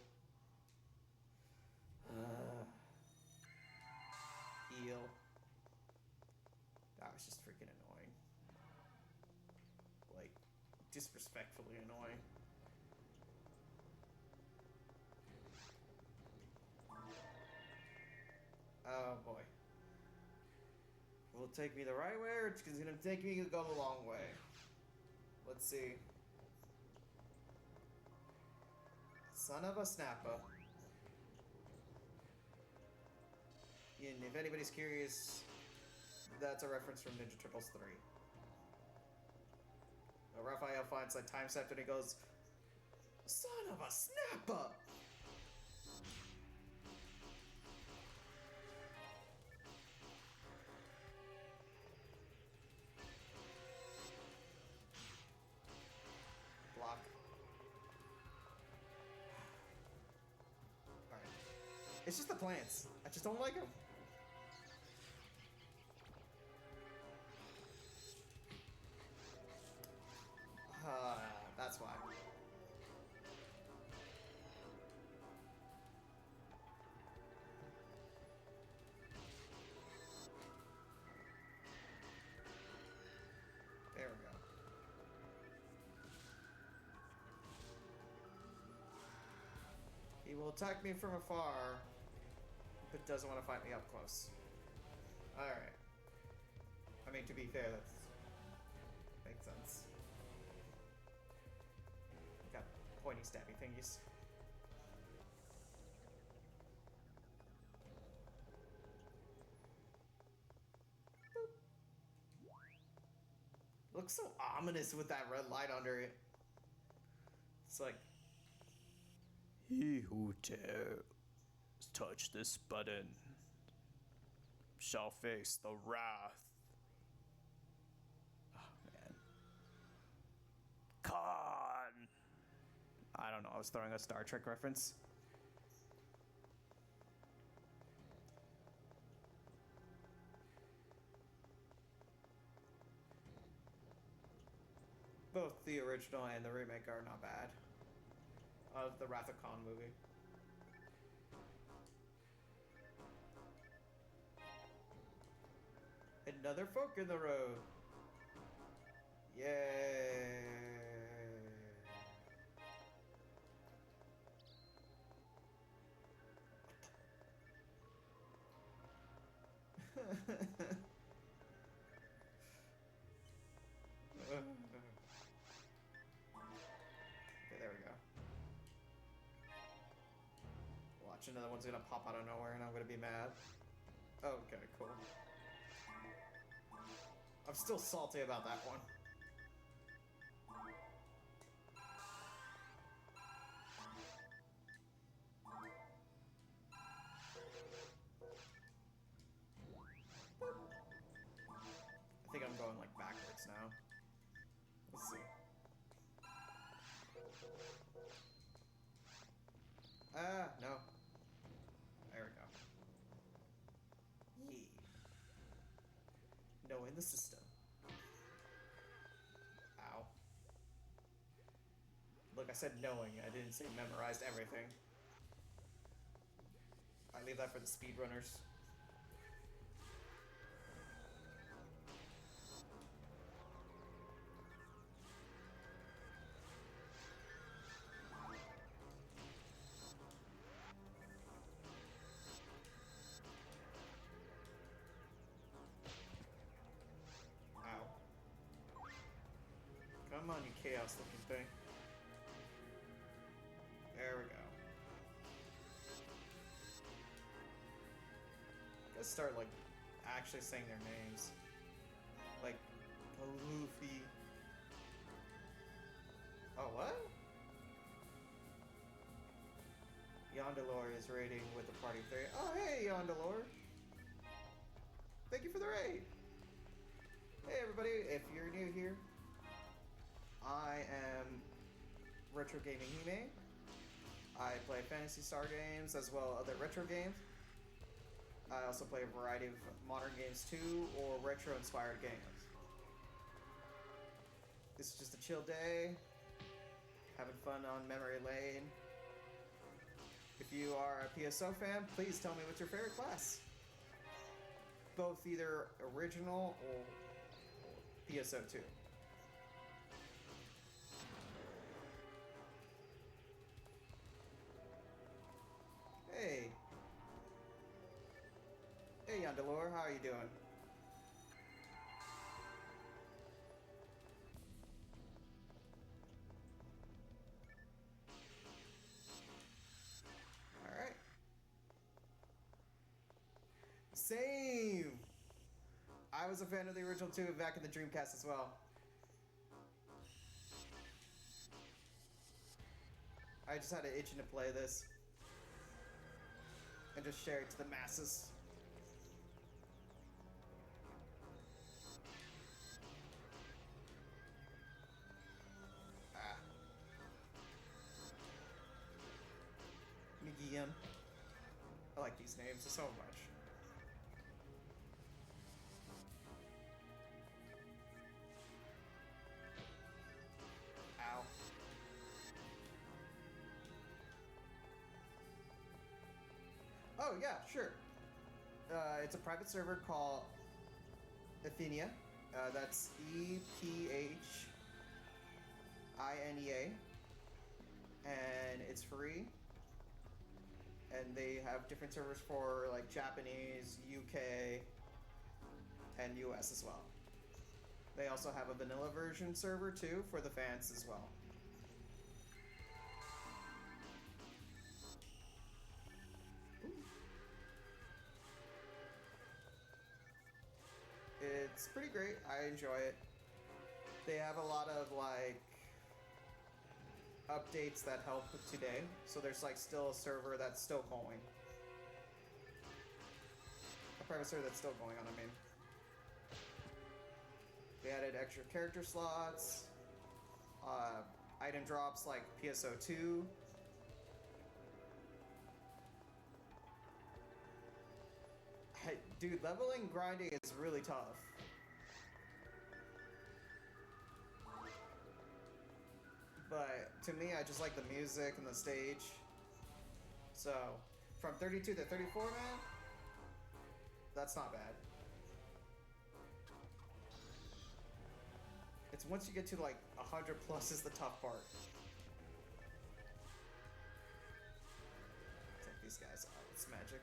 Eel. That was just freaking annoying. Like, disrespectfully annoying. Oh boy. Will it take me the right way, or it's gonna take me to go the long way? Let's see. Son of a snapper. And if anybody's curious, that's a reference from Ninja Turtles 3. Raphael finds that time step and he goes, "Son of a snapper!" Block. Alright. It's just the plants. I just don't like them. That's why. There we go. He will attack me from afar, but doesn't want to fight me up close. Alright. I mean, to be fair, that makes sense. Got pointy stabby thingies. Boop. Looks so ominous with that red light under it. It's like, he who dares touch this button shall face the wrath. Oh, man. Khan! I don't know, I was throwing a Star Trek reference. Both the original and the remake are not bad. Of the Wrath of Khan movie. Another fork in the road. Yay. Okay, there we go. Watch bunch, another one's gonna pop out of nowhere, and I'm gonna be mad. Okay, cool. I'm still salty about that one. I think I'm going like backwards now. Let's see. No. There we go. Yee. Knowing the system. Ow. Look, I said knowing. I didn't say memorized everything. I leave that for the speedrunners. Come on, you chaos-looking thing. There we go. Let's start, like, actually saying their names. Like, Luffy. Oh, what? Yondalore is raiding with a party of 3. Oh, hey, Yondalore. Thank you for the raid. Hey, everybody. If you're new here, I am Retro Gaming Hime. I play Phantasy Star games as well as other retro games. I also play a variety of modern games too, or retro-inspired games. This is just a chill day, having fun on memory lane. If you are a PSO fan, please tell me what's your favorite class. Both either original or PSO 2. Hey. Hey, Yondalore, how are you doing? Alright. Same! I was a fan of the original 2 back in the Dreamcast as well. I just had an itching to play this. And just share it to the masses. Ah. Migian. I like these names so much. Ow. Oh, yeah, sure. It's a private server called Athenia. That's EPHINEA. And it's free. And they have different servers for like Japanese, UK, and US as well. They also have a vanilla version server too for the fans as well. It's pretty great. I enjoy it. They have a lot of like updates that help today. So there's like still a server that's still going. A private server that's still going on, I mean. They added extra character slots, item drops like PSO2. Dude, leveling grinding is really tough. But to me, I just like the music and the stage. So, from 32 to 34, man, that's not bad. It's once you get to like 100 plus is the tough part. Take these guys out. It's magic.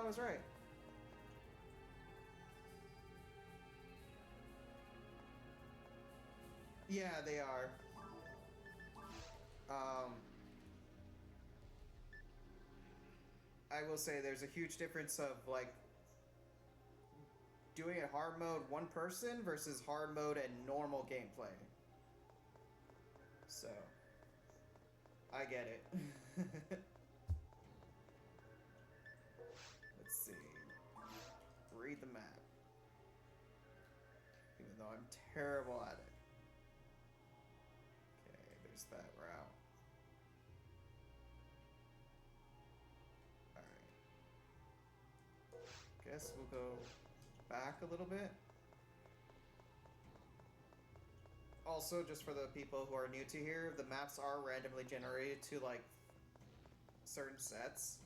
was right. Yeah, they are. I will say there's a huge difference of like doing it hard mode one person versus hard mode and normal gameplay. So, I get it. Let's see. Read the map. Even though I'm terrible at it. Okay, there's that route. Alright. Guess we'll go back a little bit. Also, just for the people who are new to here, the maps are randomly generated to like certain sets.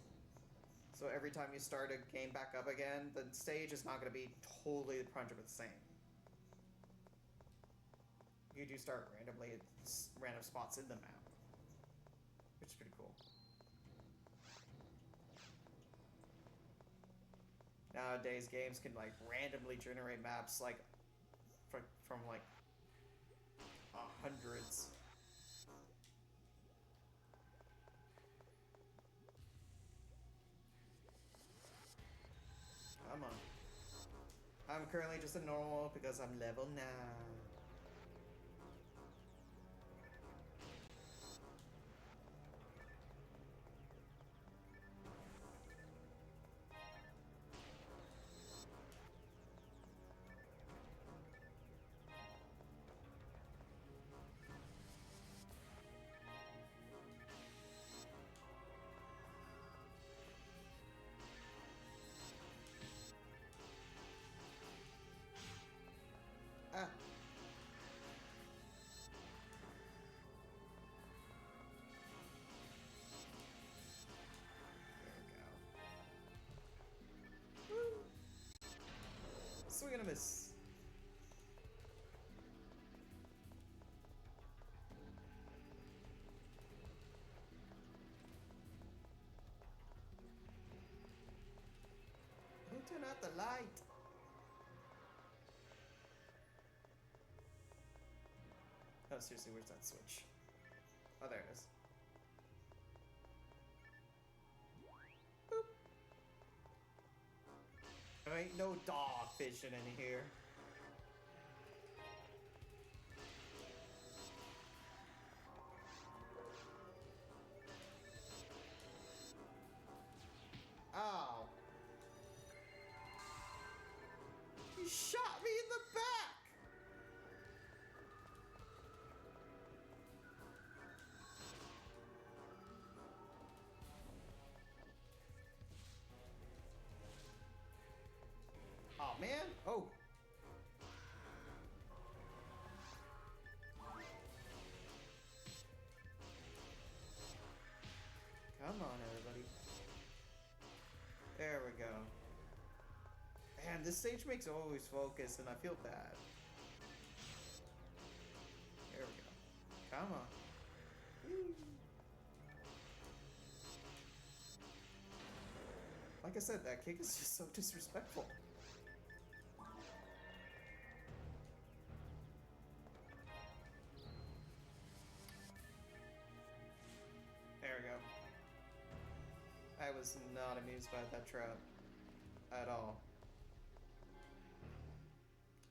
So every time you start a game back up again, the stage is not going to be totally 100% the same. You do start randomly at random spots in the map, which is pretty cool. Nowadays, games can like randomly generate maps like from like hundreds. Come on. I'm currently just a normal because I'm level 9. Ah. There we go. Woo. Swing and a miss. Who turned out the light? Oh, seriously, where's that switch? Oh, there it is. Boop. There ain't no dog fishing in here. Ow. He shot me in the back! Oh man! Oh! Come on, everybody. There we go. Man, this stage makes always focus, and I feel bad. There we go. Come on. Whee. Like I said, that kick is just so disrespectful. There we go. I was not amused by that trap at all.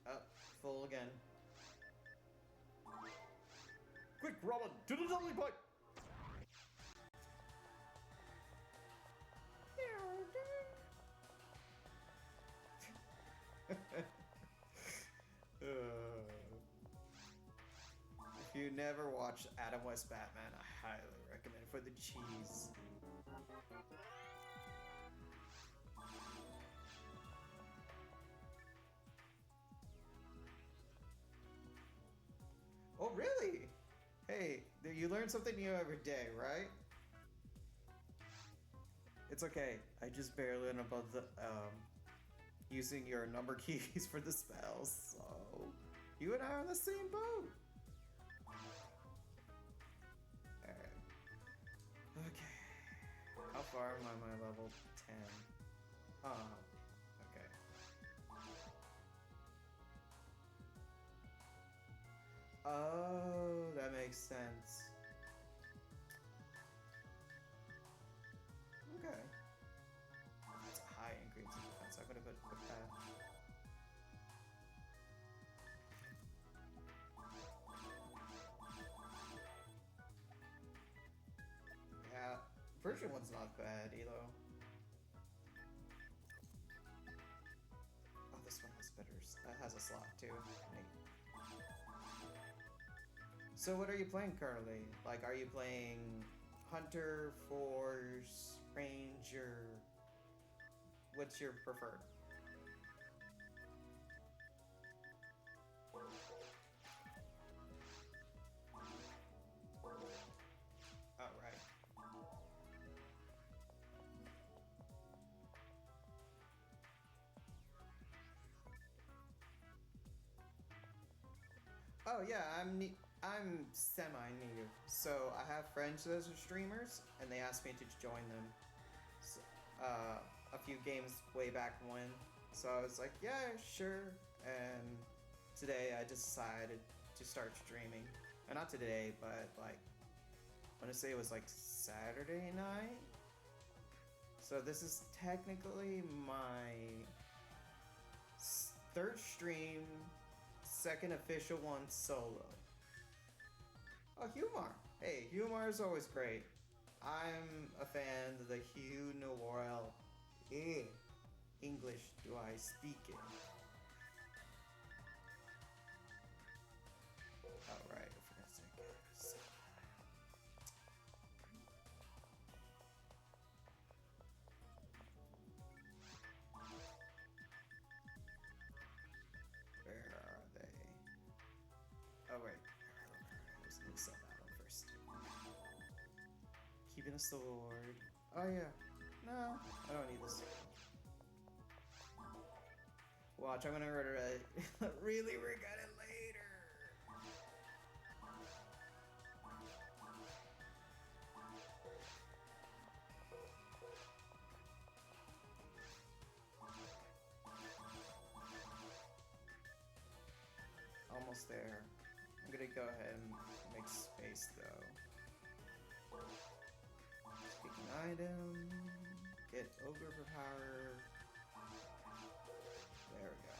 Up, full again. Quick, Robin, to the dolly pipe! If you never watched Adam West Batman, I highly recommend it for the cheese. Oh, really? Hey, you learn something new every day, right? It's okay. I just barely went above the, using your number keys for the spells, so you and I are on the same boat. Alright. Okay. How far am I? Am I level 10? Okay. Oh, that makes sense. Okay. That's a high increase in defense. I'm gonna put that. Yeah, version 1's not bad, Elo. Oh, this one has better. Has a slot too. Neat. So, what are you playing currently? Like, are you playing Hunter, Force, Ranger? What's your preferred? Oh, right. Oh yeah, I'm semi new. So I have friends that are streamers, and they asked me to join them. So, a few games way back when. So I was like, yeah, sure. And today I decided to start streaming. And not today, but like I want to say it was like Saturday night. So this is technically my third stream, second official one solo. Oh, Humor. Hey, Humor is always great. I'm a fan of the Hugh Noel. English do I speak it? Alright, I forgot to say. Where are they? Oh, wait. I just need to sell that one first. Keeping a sword. Oh, yeah. No, I don't need this. Watch, I'm gonna really regret it later. Almost there. I'm gonna go ahead and make space though. Speaking item. Get ogre for power. There we go.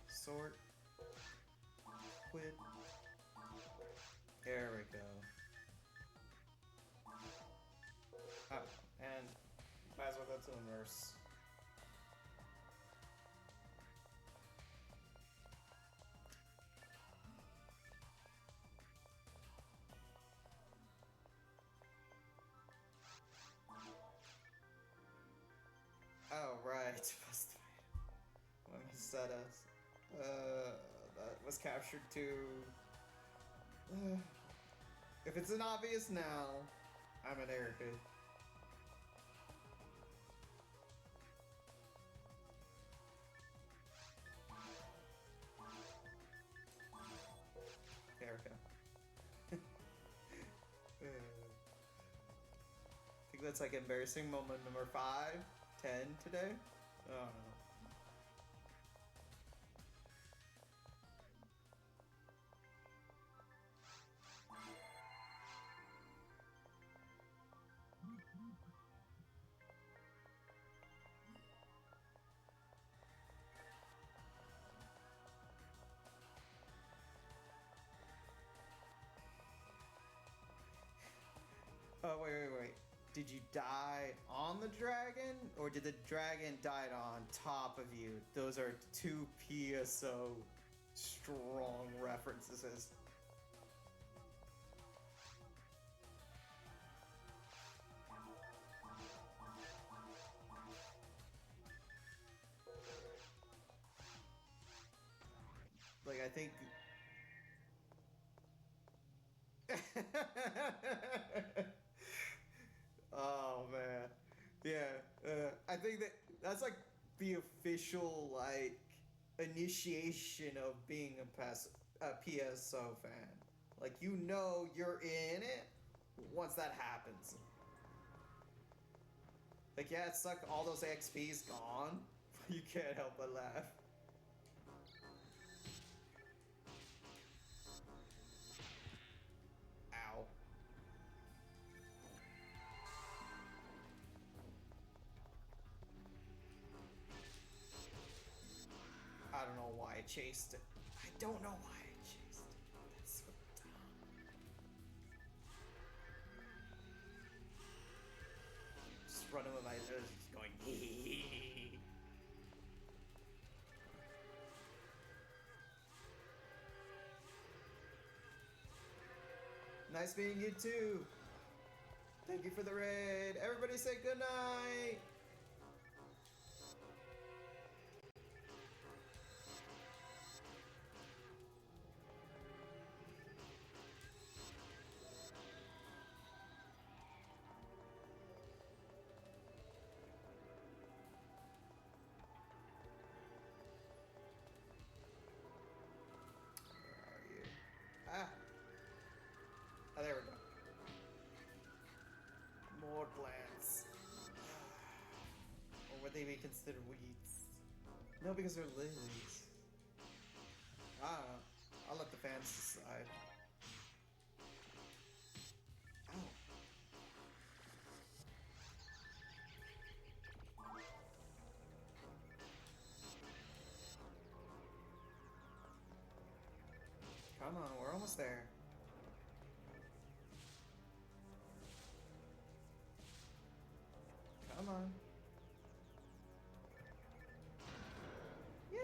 Sort. Quit. There we go. Oh, and might as well go to immerse. Oh, right. Let me set us. That was captured too. If it's an obvious now, I'm an airhead. Erica. I think that's like embarrassing moment number 5, 10 today. Oh no. Oh, wait. Did you die on the dragon, or did the dragon die on top of you? Those are 2 PSO strong references. Like, I think... Oh man, yeah. I think that's like the official like initiation of being a PSO fan. Like you know you're in it once that happens. Like, yeah, it sucked. All those XP's gone. You can't help but laugh. Ow. I don't know why I chased it. I don't know why I chased it. That's so dumb. Just running with my nose, just going hee. Nice meeting you too. Thank you for the raid. Everybody say good night. Ah. Oh, there we go. More plants. Or would they be considered weeds? No, because they're lilies. Ah, I'll let the fans decide. Ow. Come on, we're almost there. Come on. Yay!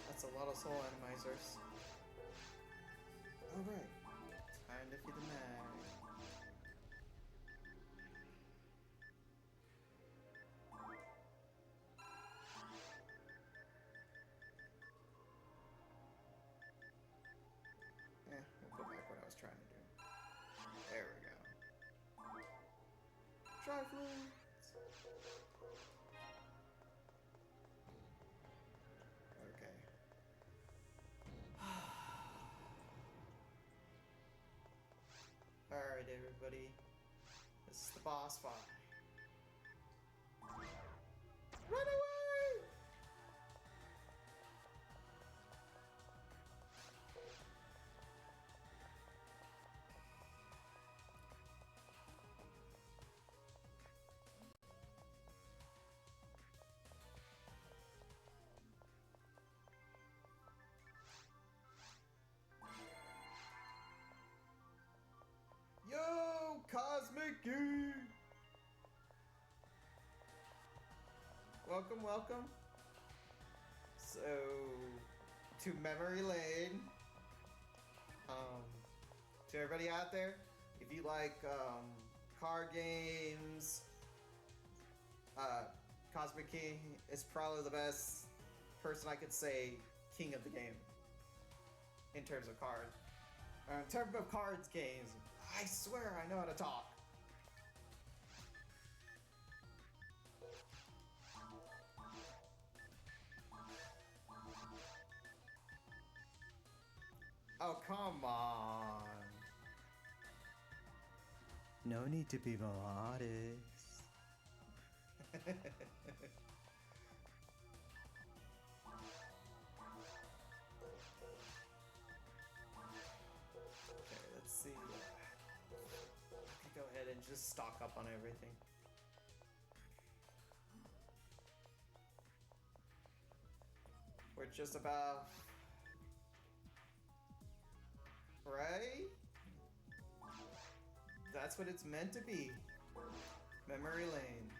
That's a lot of soul atomizers. Alright. Time to feed the mag. We'll go back what I was trying to do. There we go. Trifluence! Okay. Alright, everybody. This is the boss fight. Run away! Yo, Cosmic Geek! Welcome, welcome. So, to Memory Lane. To everybody out there, if you like card games, Cosmic King is probably the best person I could say king of the game in terms of cards. In terms of cards games, I swear I know how to talk. Oh, come on. No need to be modest. Okay, let's see. Go ahead and just stock up on everything. We're just about... right? That's what it's meant to be. Memory lane.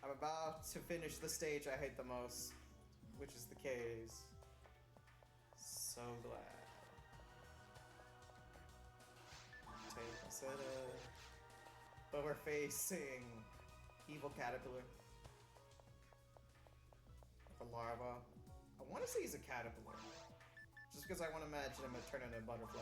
I'm about to finish the stage I hate the most, which is the caves. So glad. But we're facing evil caterpillar. A larva. I want to say he's a caterpillar. Just because I want to imagine him turn into a butterfly.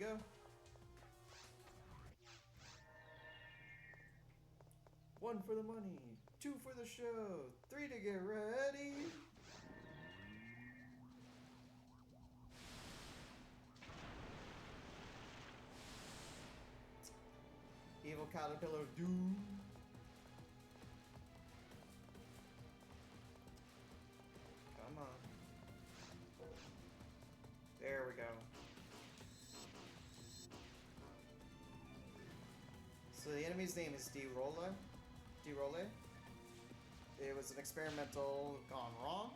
go. One for the money, two for the show, three to get ready. Evil Caterpillar of Doom. Come on. There we go. So the enemy's name is D-Roller. It was an experimental gone wrong.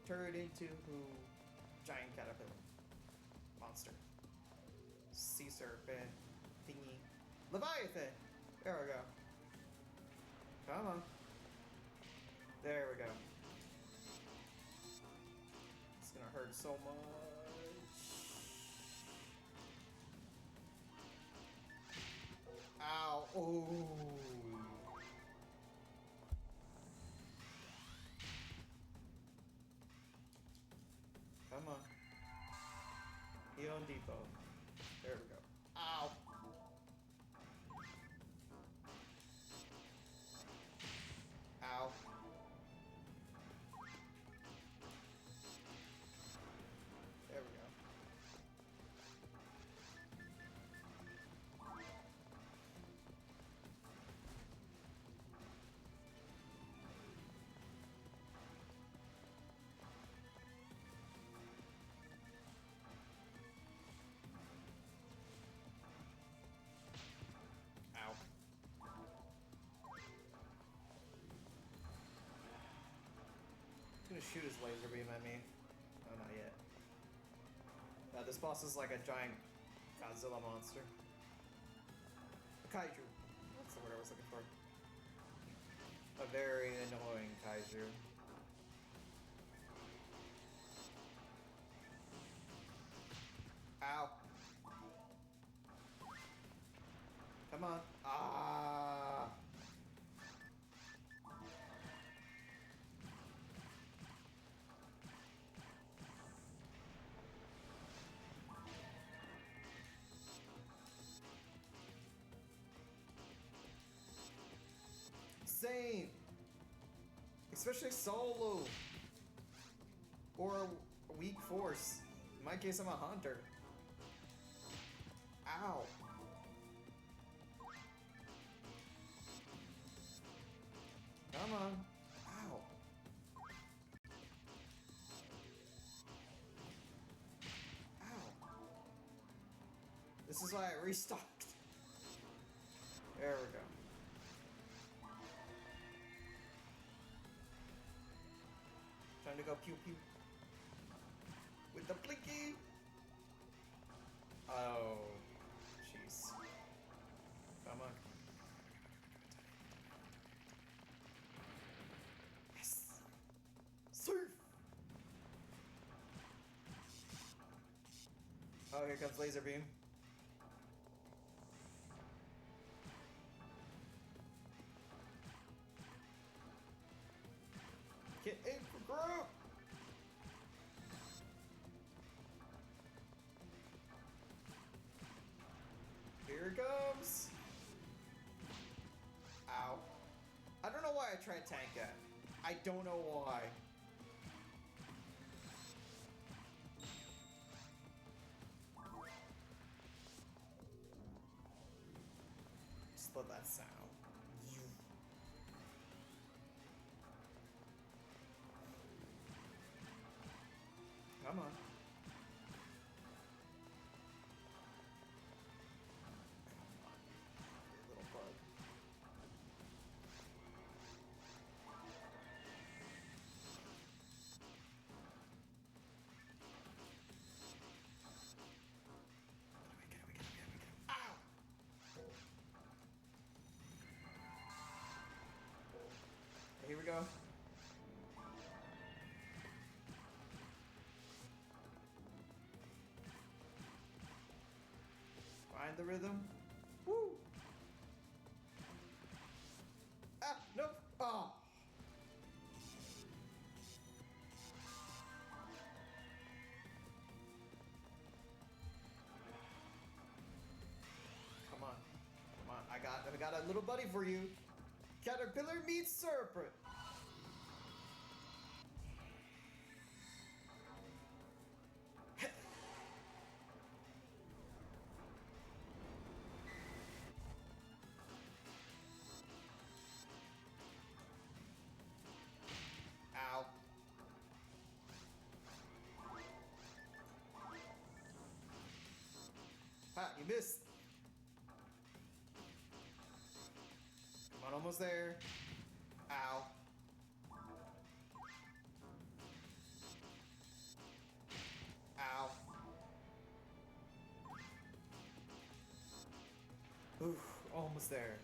Turned into giant caterpillar. Monster. Sea serpent. Thingy. Leviathan! There we go. Come on. There we go. It's gonna hurt so much. Ow. Oh. Come on. Heal on Depot. There we go. Ow. Ow. There we go. Ow. He's gonna shoot his laser beam at me. Oh, not yet. This boss is like a giant Godzilla monster. A kaiju. That's the word I was looking for. A very annoying kaiju. Ow. Come on. Ah. Same. Especially solo. Or a weak force. In my case, I'm a hunter. Ow. Come on. Ow. Ow. This is why I restocked. There we go. Time to go pew pew. With the blinky. Oh. Jeez. Come on. Yes. Surf. Oh, here comes laser beam. Get in for group. Here it comes. Ow. I don't know why I tried tank that. I don't know why. Just let that sound. Come on. Little bug. Get him. Ow! Here we go. Find the rhythm. Woo! Ah, nope. Oh. I got a little buddy for you. Caterpillar meets serpent. Ow. Ha, you missed. Come on, almost there. Ow. Ow. Oof, almost there.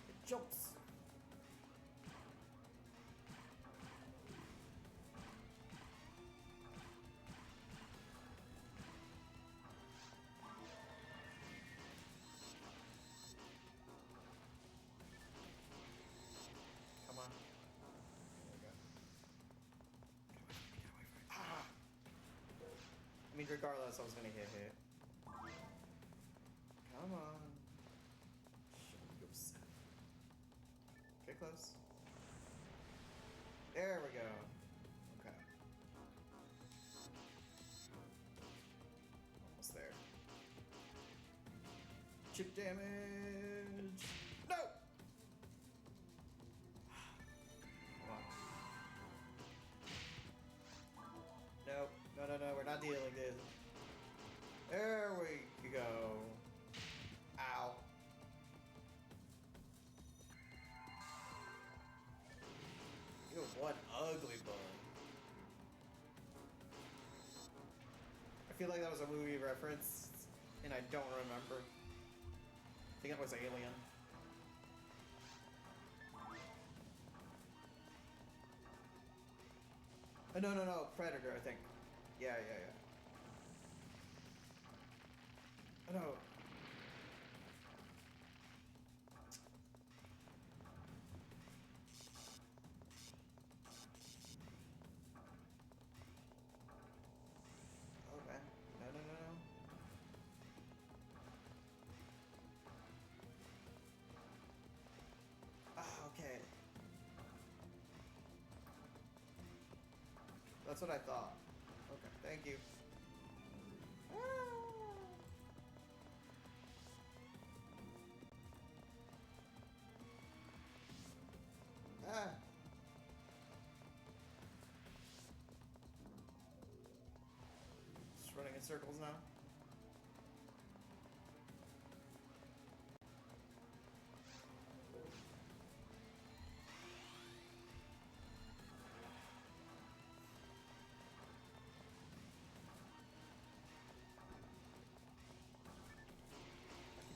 It jumps. Come on. There we go. Get away from it. Ah! I mean, regardless, I was gonna hit it. Come on. Oops. Get close. There we go. Okay. Almost there. Chip damage. No! Come on. No, we're not dealing this. There we go. Ow. You have one ugly bug. I feel like that was a movie reference, and I don't remember. I think it was Alien. No, Predator, I think. Yeah. No. Okay. No. Ah, okay. That's what I thought. Okay, thank you. Ah. Just running in circles now.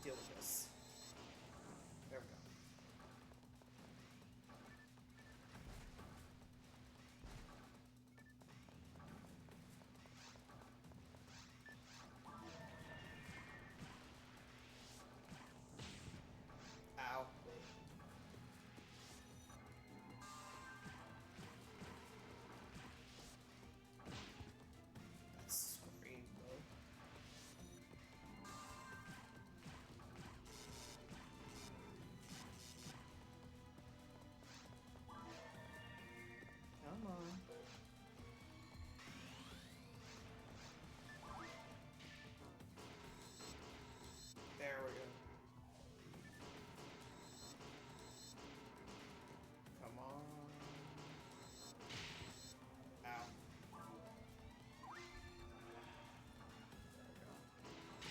Deal with this. There we go. Ow. That scream though. Come on. There we go. Come on. Ow. There we go.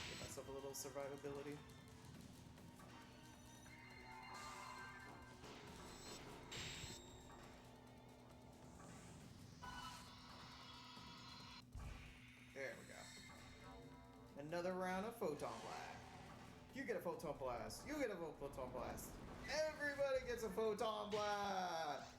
Give myself a little survivability. There we go. Another round of photon blast. You get a photon blast. You get a photon blast. Everybody gets a photon blast.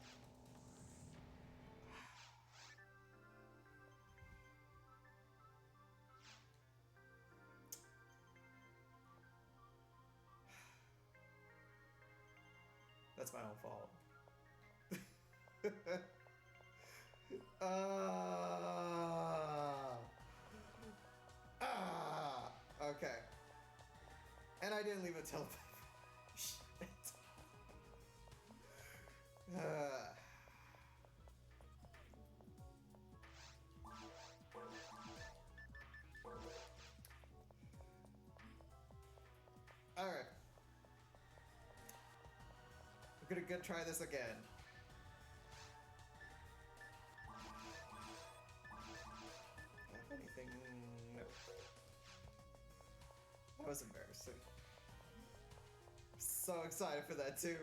That's my own fault. Ah. Okay. And I didn't leave a telepathy. Shit. Alright. We're gonna try this again. Have anything? No. That was embarrassing. So excited for that too.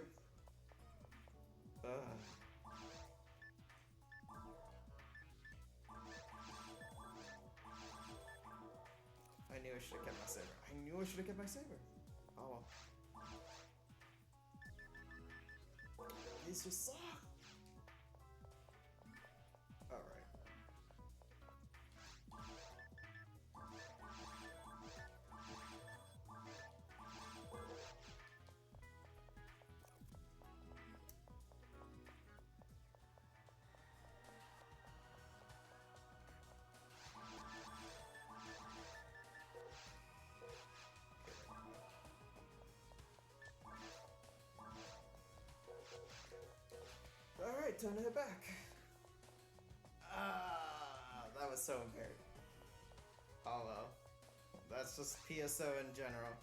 I knew I should have kept my saber. I knew I should have kept my saber. Oh well. These just suck. Alright. Alright, time to head back. That was so impaired. Oh well. That's just PSO in general.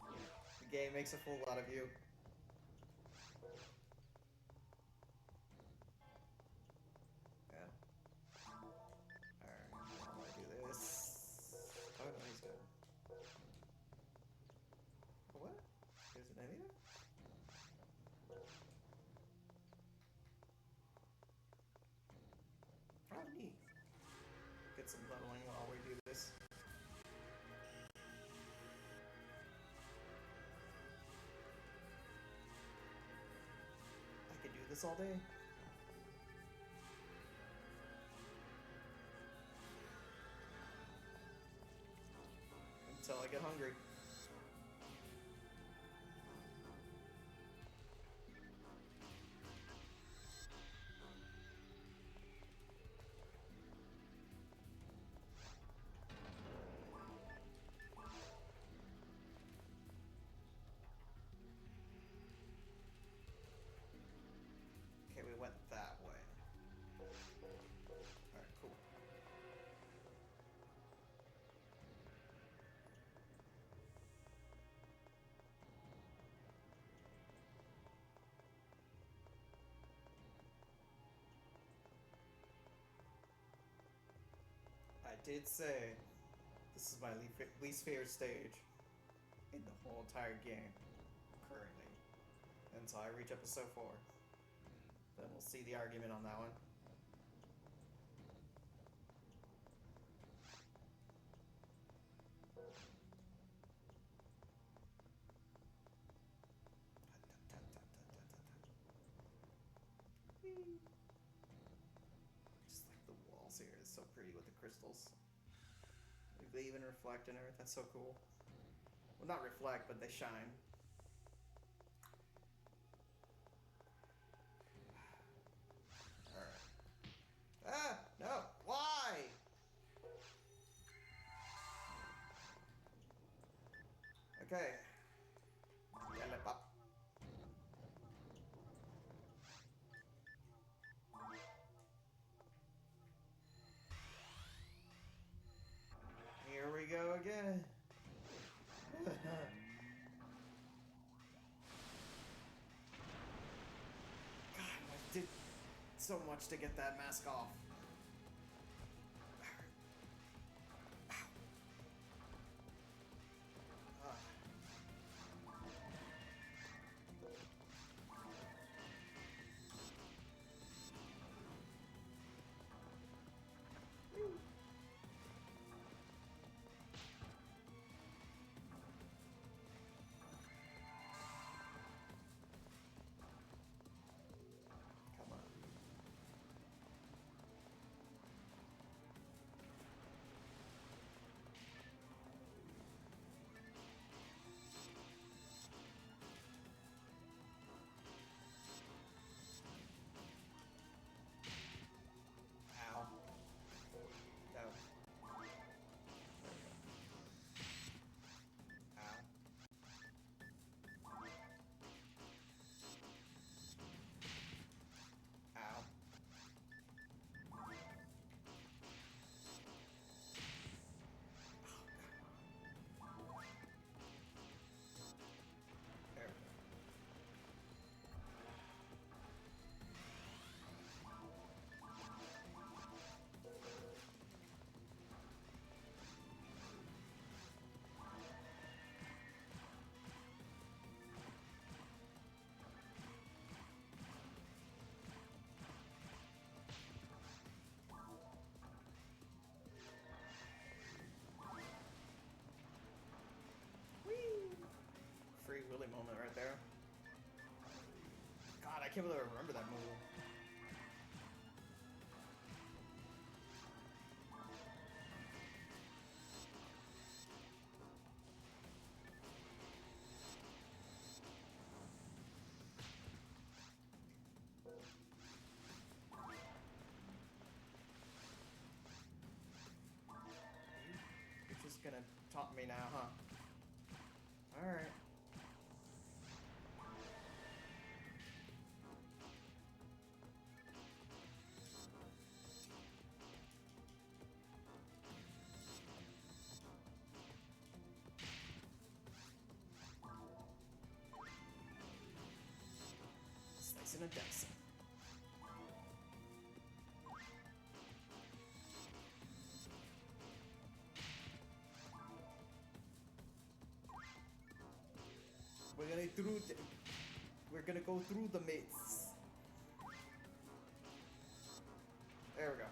The game makes a fool out of you. Yeah. Alright, I'm gonna do this. Oh no, he's good. What? There's an enemy there? Oh, neat. Get some leveling while we do this. I could do this all day. Until I get hungry. Okay, we went that way. Alright, cool. I did say this is my least favorite stage in the whole entire game, currently, until I reach episode 4. Then we'll see the argument on that one. Just like the walls here, it's so pretty with the crystals. Like they even reflect in it. That's so cool. Well, not reflect, but they shine. Ah, no, why? Okay. Yalla pop. Here we go again. God, I did so much to get that mask off. Come on. can't believe I remember that move. You're just gonna taunt me now, huh? Alright. Slicing and dicing. We're gonna go through the maze. There we go.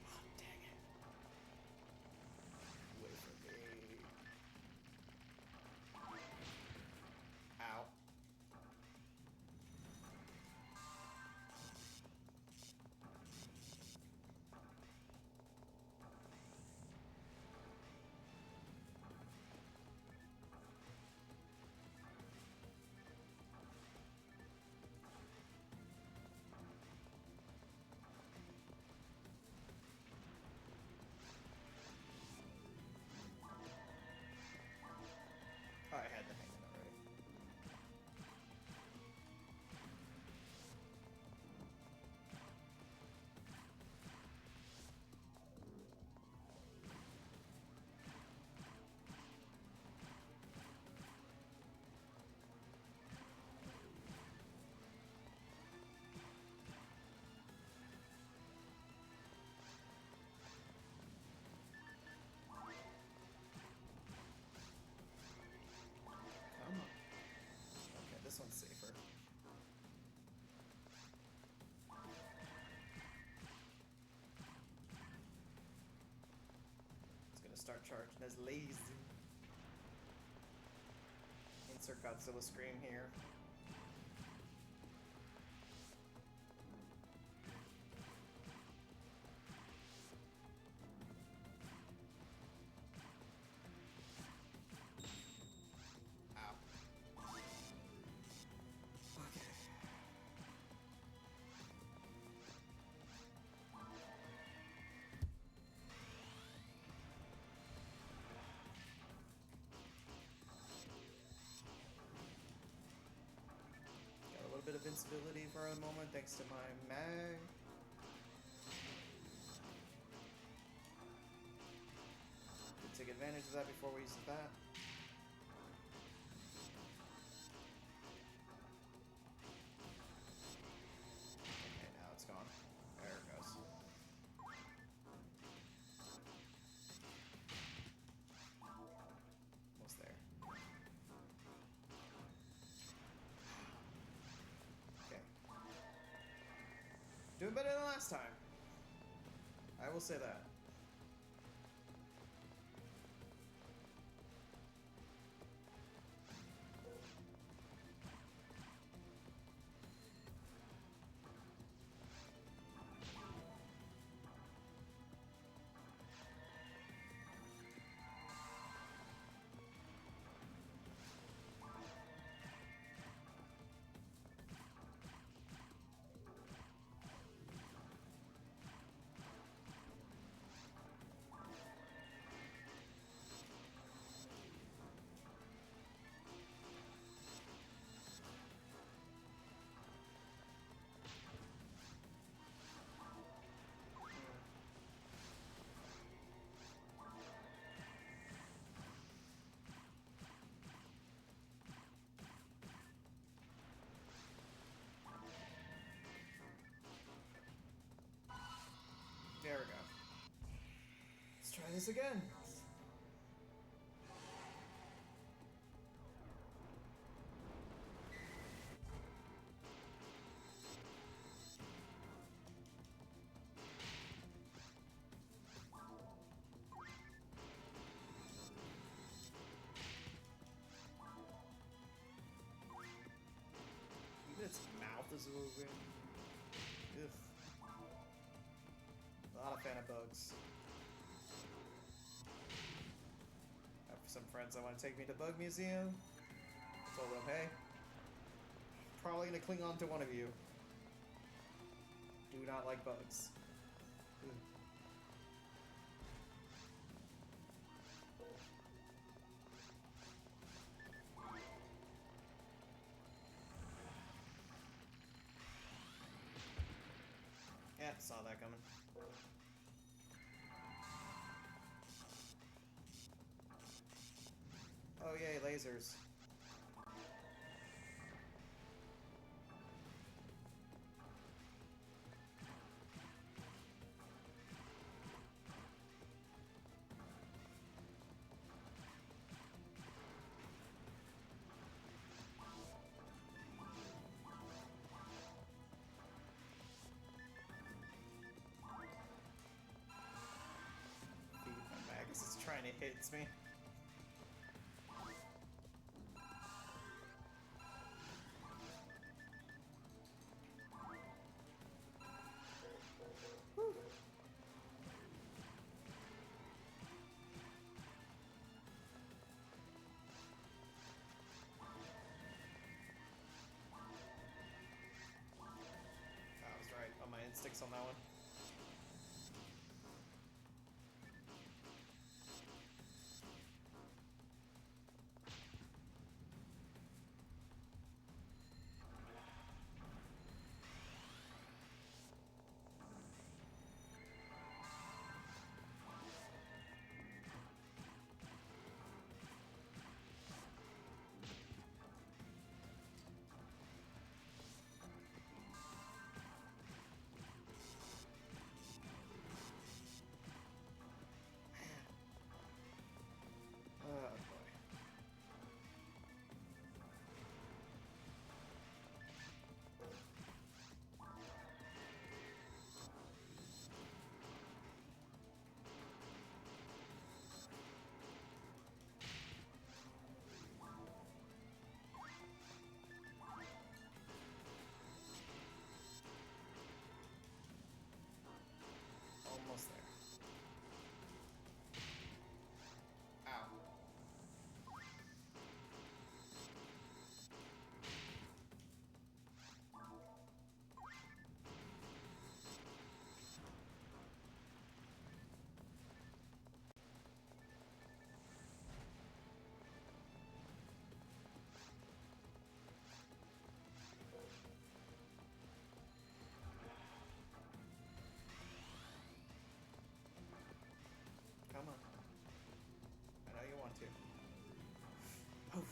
Oh, dang it. Wait for me. Ow. Oh, I had the hang of it already. Come on. Okay, this one's safer. It's gonna start charging as lazy. Insert Godzilla scream here. Ow. Okay. Got a little bit of invincibility for a moment thanks to my mag. Could take advantage of that before we use that. Okay, now it's gone. There it goes. Almost there. Okay. Doing better than last time. I will say that. There we go. Let's try this again. mouth is moving. Ugh. Not a fan of bugs. I have some friends that want to take me to Bug Museum. I told them, hey, probably gonna cling on to one of you. Do not like bugs. Ugh. Yeah, saw that coming. Oh yay, lasers. My Magus is trying to hit me. Whew. I was right on my instincts on that one. Oh boy. Almost there. Ow. Come on. I know you want to. Oof.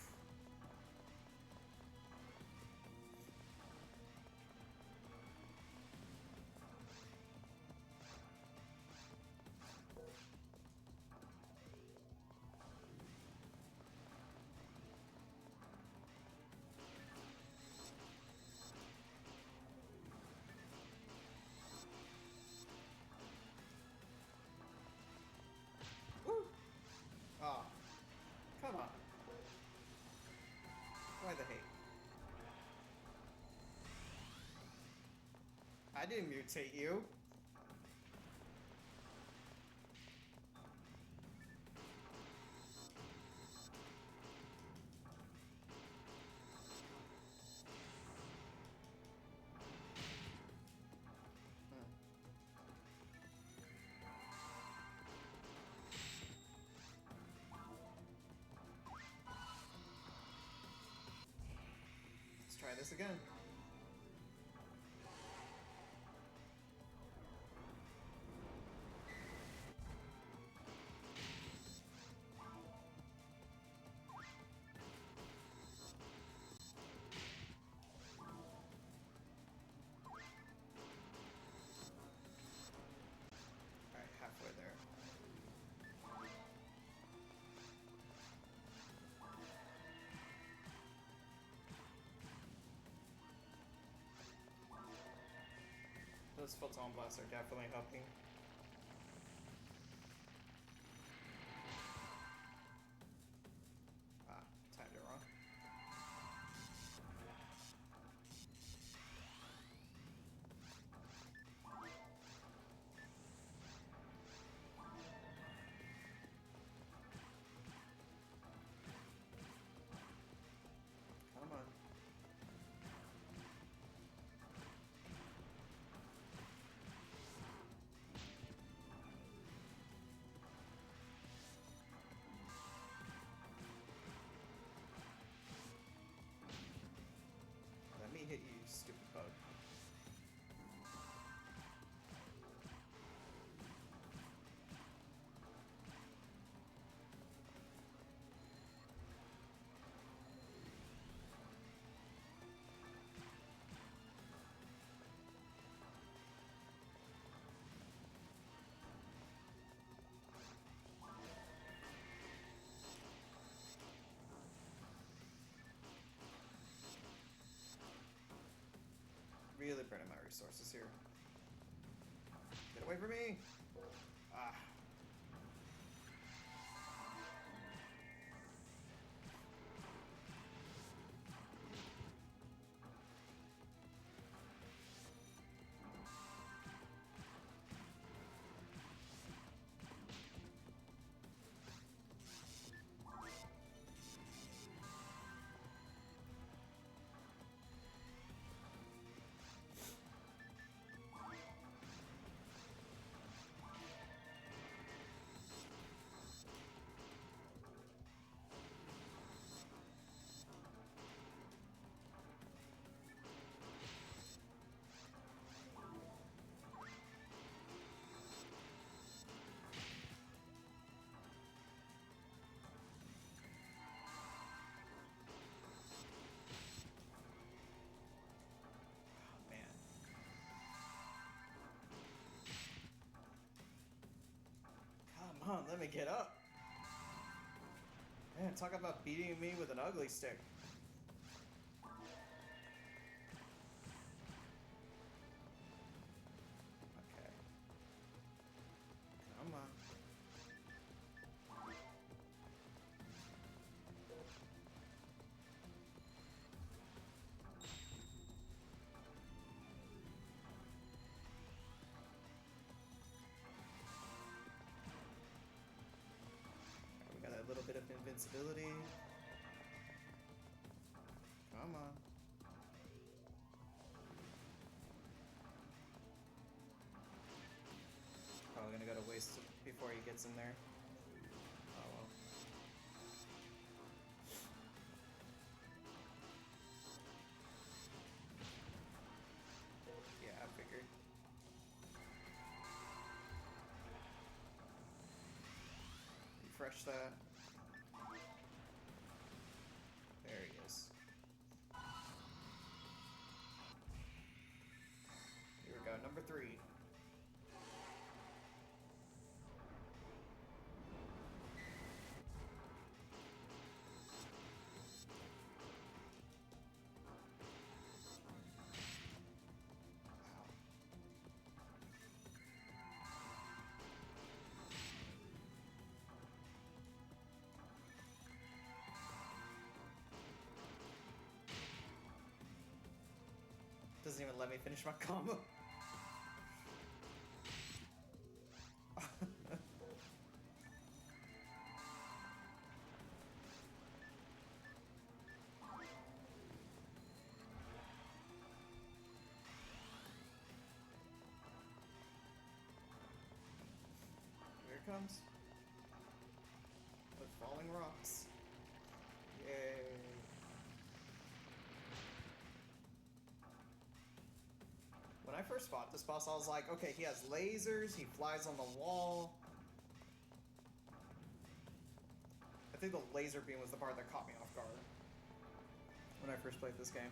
Woo! Oh, come on. Why the hate? I didn't mutate you. Let's try this again. Alright, halfway there. Those photon blasts are definitely helping. Ah, timed it wrong. bug. Really burning my resources here. Get away from me! Ah. Come on, let me get up. Man, talk about beating me with an ugly stick. Okay. Come on. We got a little bit of invincibility. Come on. Probably gonna go to waste before he gets in there. Oh well. Yeah, I figured. Refresh that. There he is. Here we go, number 3. Doesn't even let me finish my combo. Here it comes. With falling rocks. Yay. When I first fought this boss, I was like, okay, he has lasers, he flies on the wall. I think the laser beam was the part that caught me off guard when I first played this game.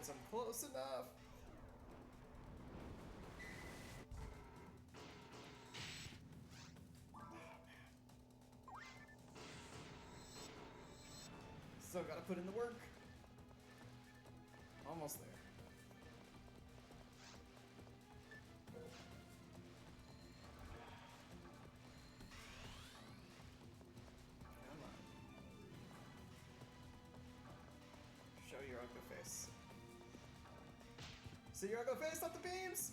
hits him close enough. Still gotta put in the work. Almost there. Come on. Show your ugly face. See your ugly face, not the beams!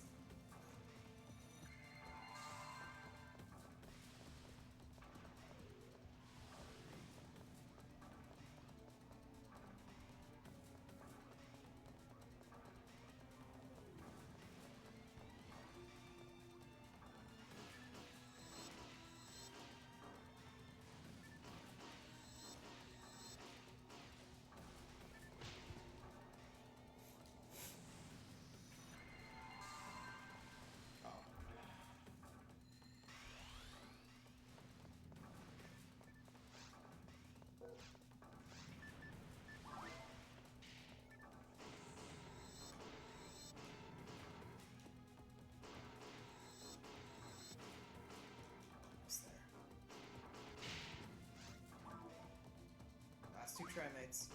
Last two try mates.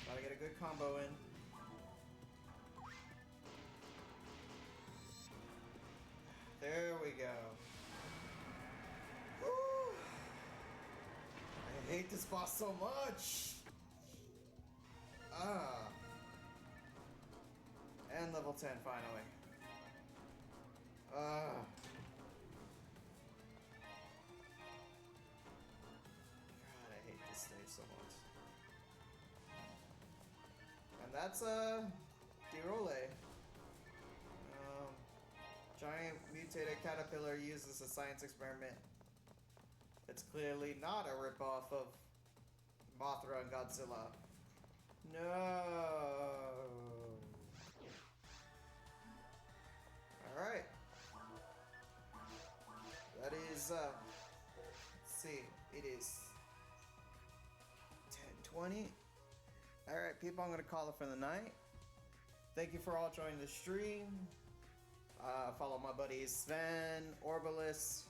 Gotta get a good combo in. There we go. Woo! I hate this boss so much. Ah. And level 10 finally. Ah. God, I hate this stage so much. And that's Dirole. Giant mutated caterpillar uses a science experiment. It's clearly not a ripoff of Mothra and Godzilla. No. Alright. That is, let's see, it is 10:20. Alright, people, I'm gonna call it for the night. Thank you for all joining the stream. Follow my buddies Sven, Orbilis,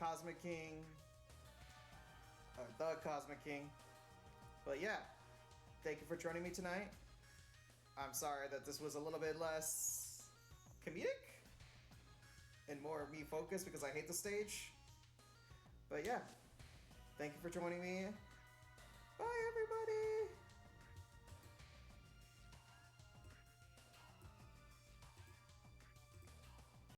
Cosmic King, the Cosmic King. But yeah, thank you for joining me tonight. I'm sorry that this was a little bit less comedic and more me focused because I hate the stage. But yeah, thank you for joining me. Bye, everybody.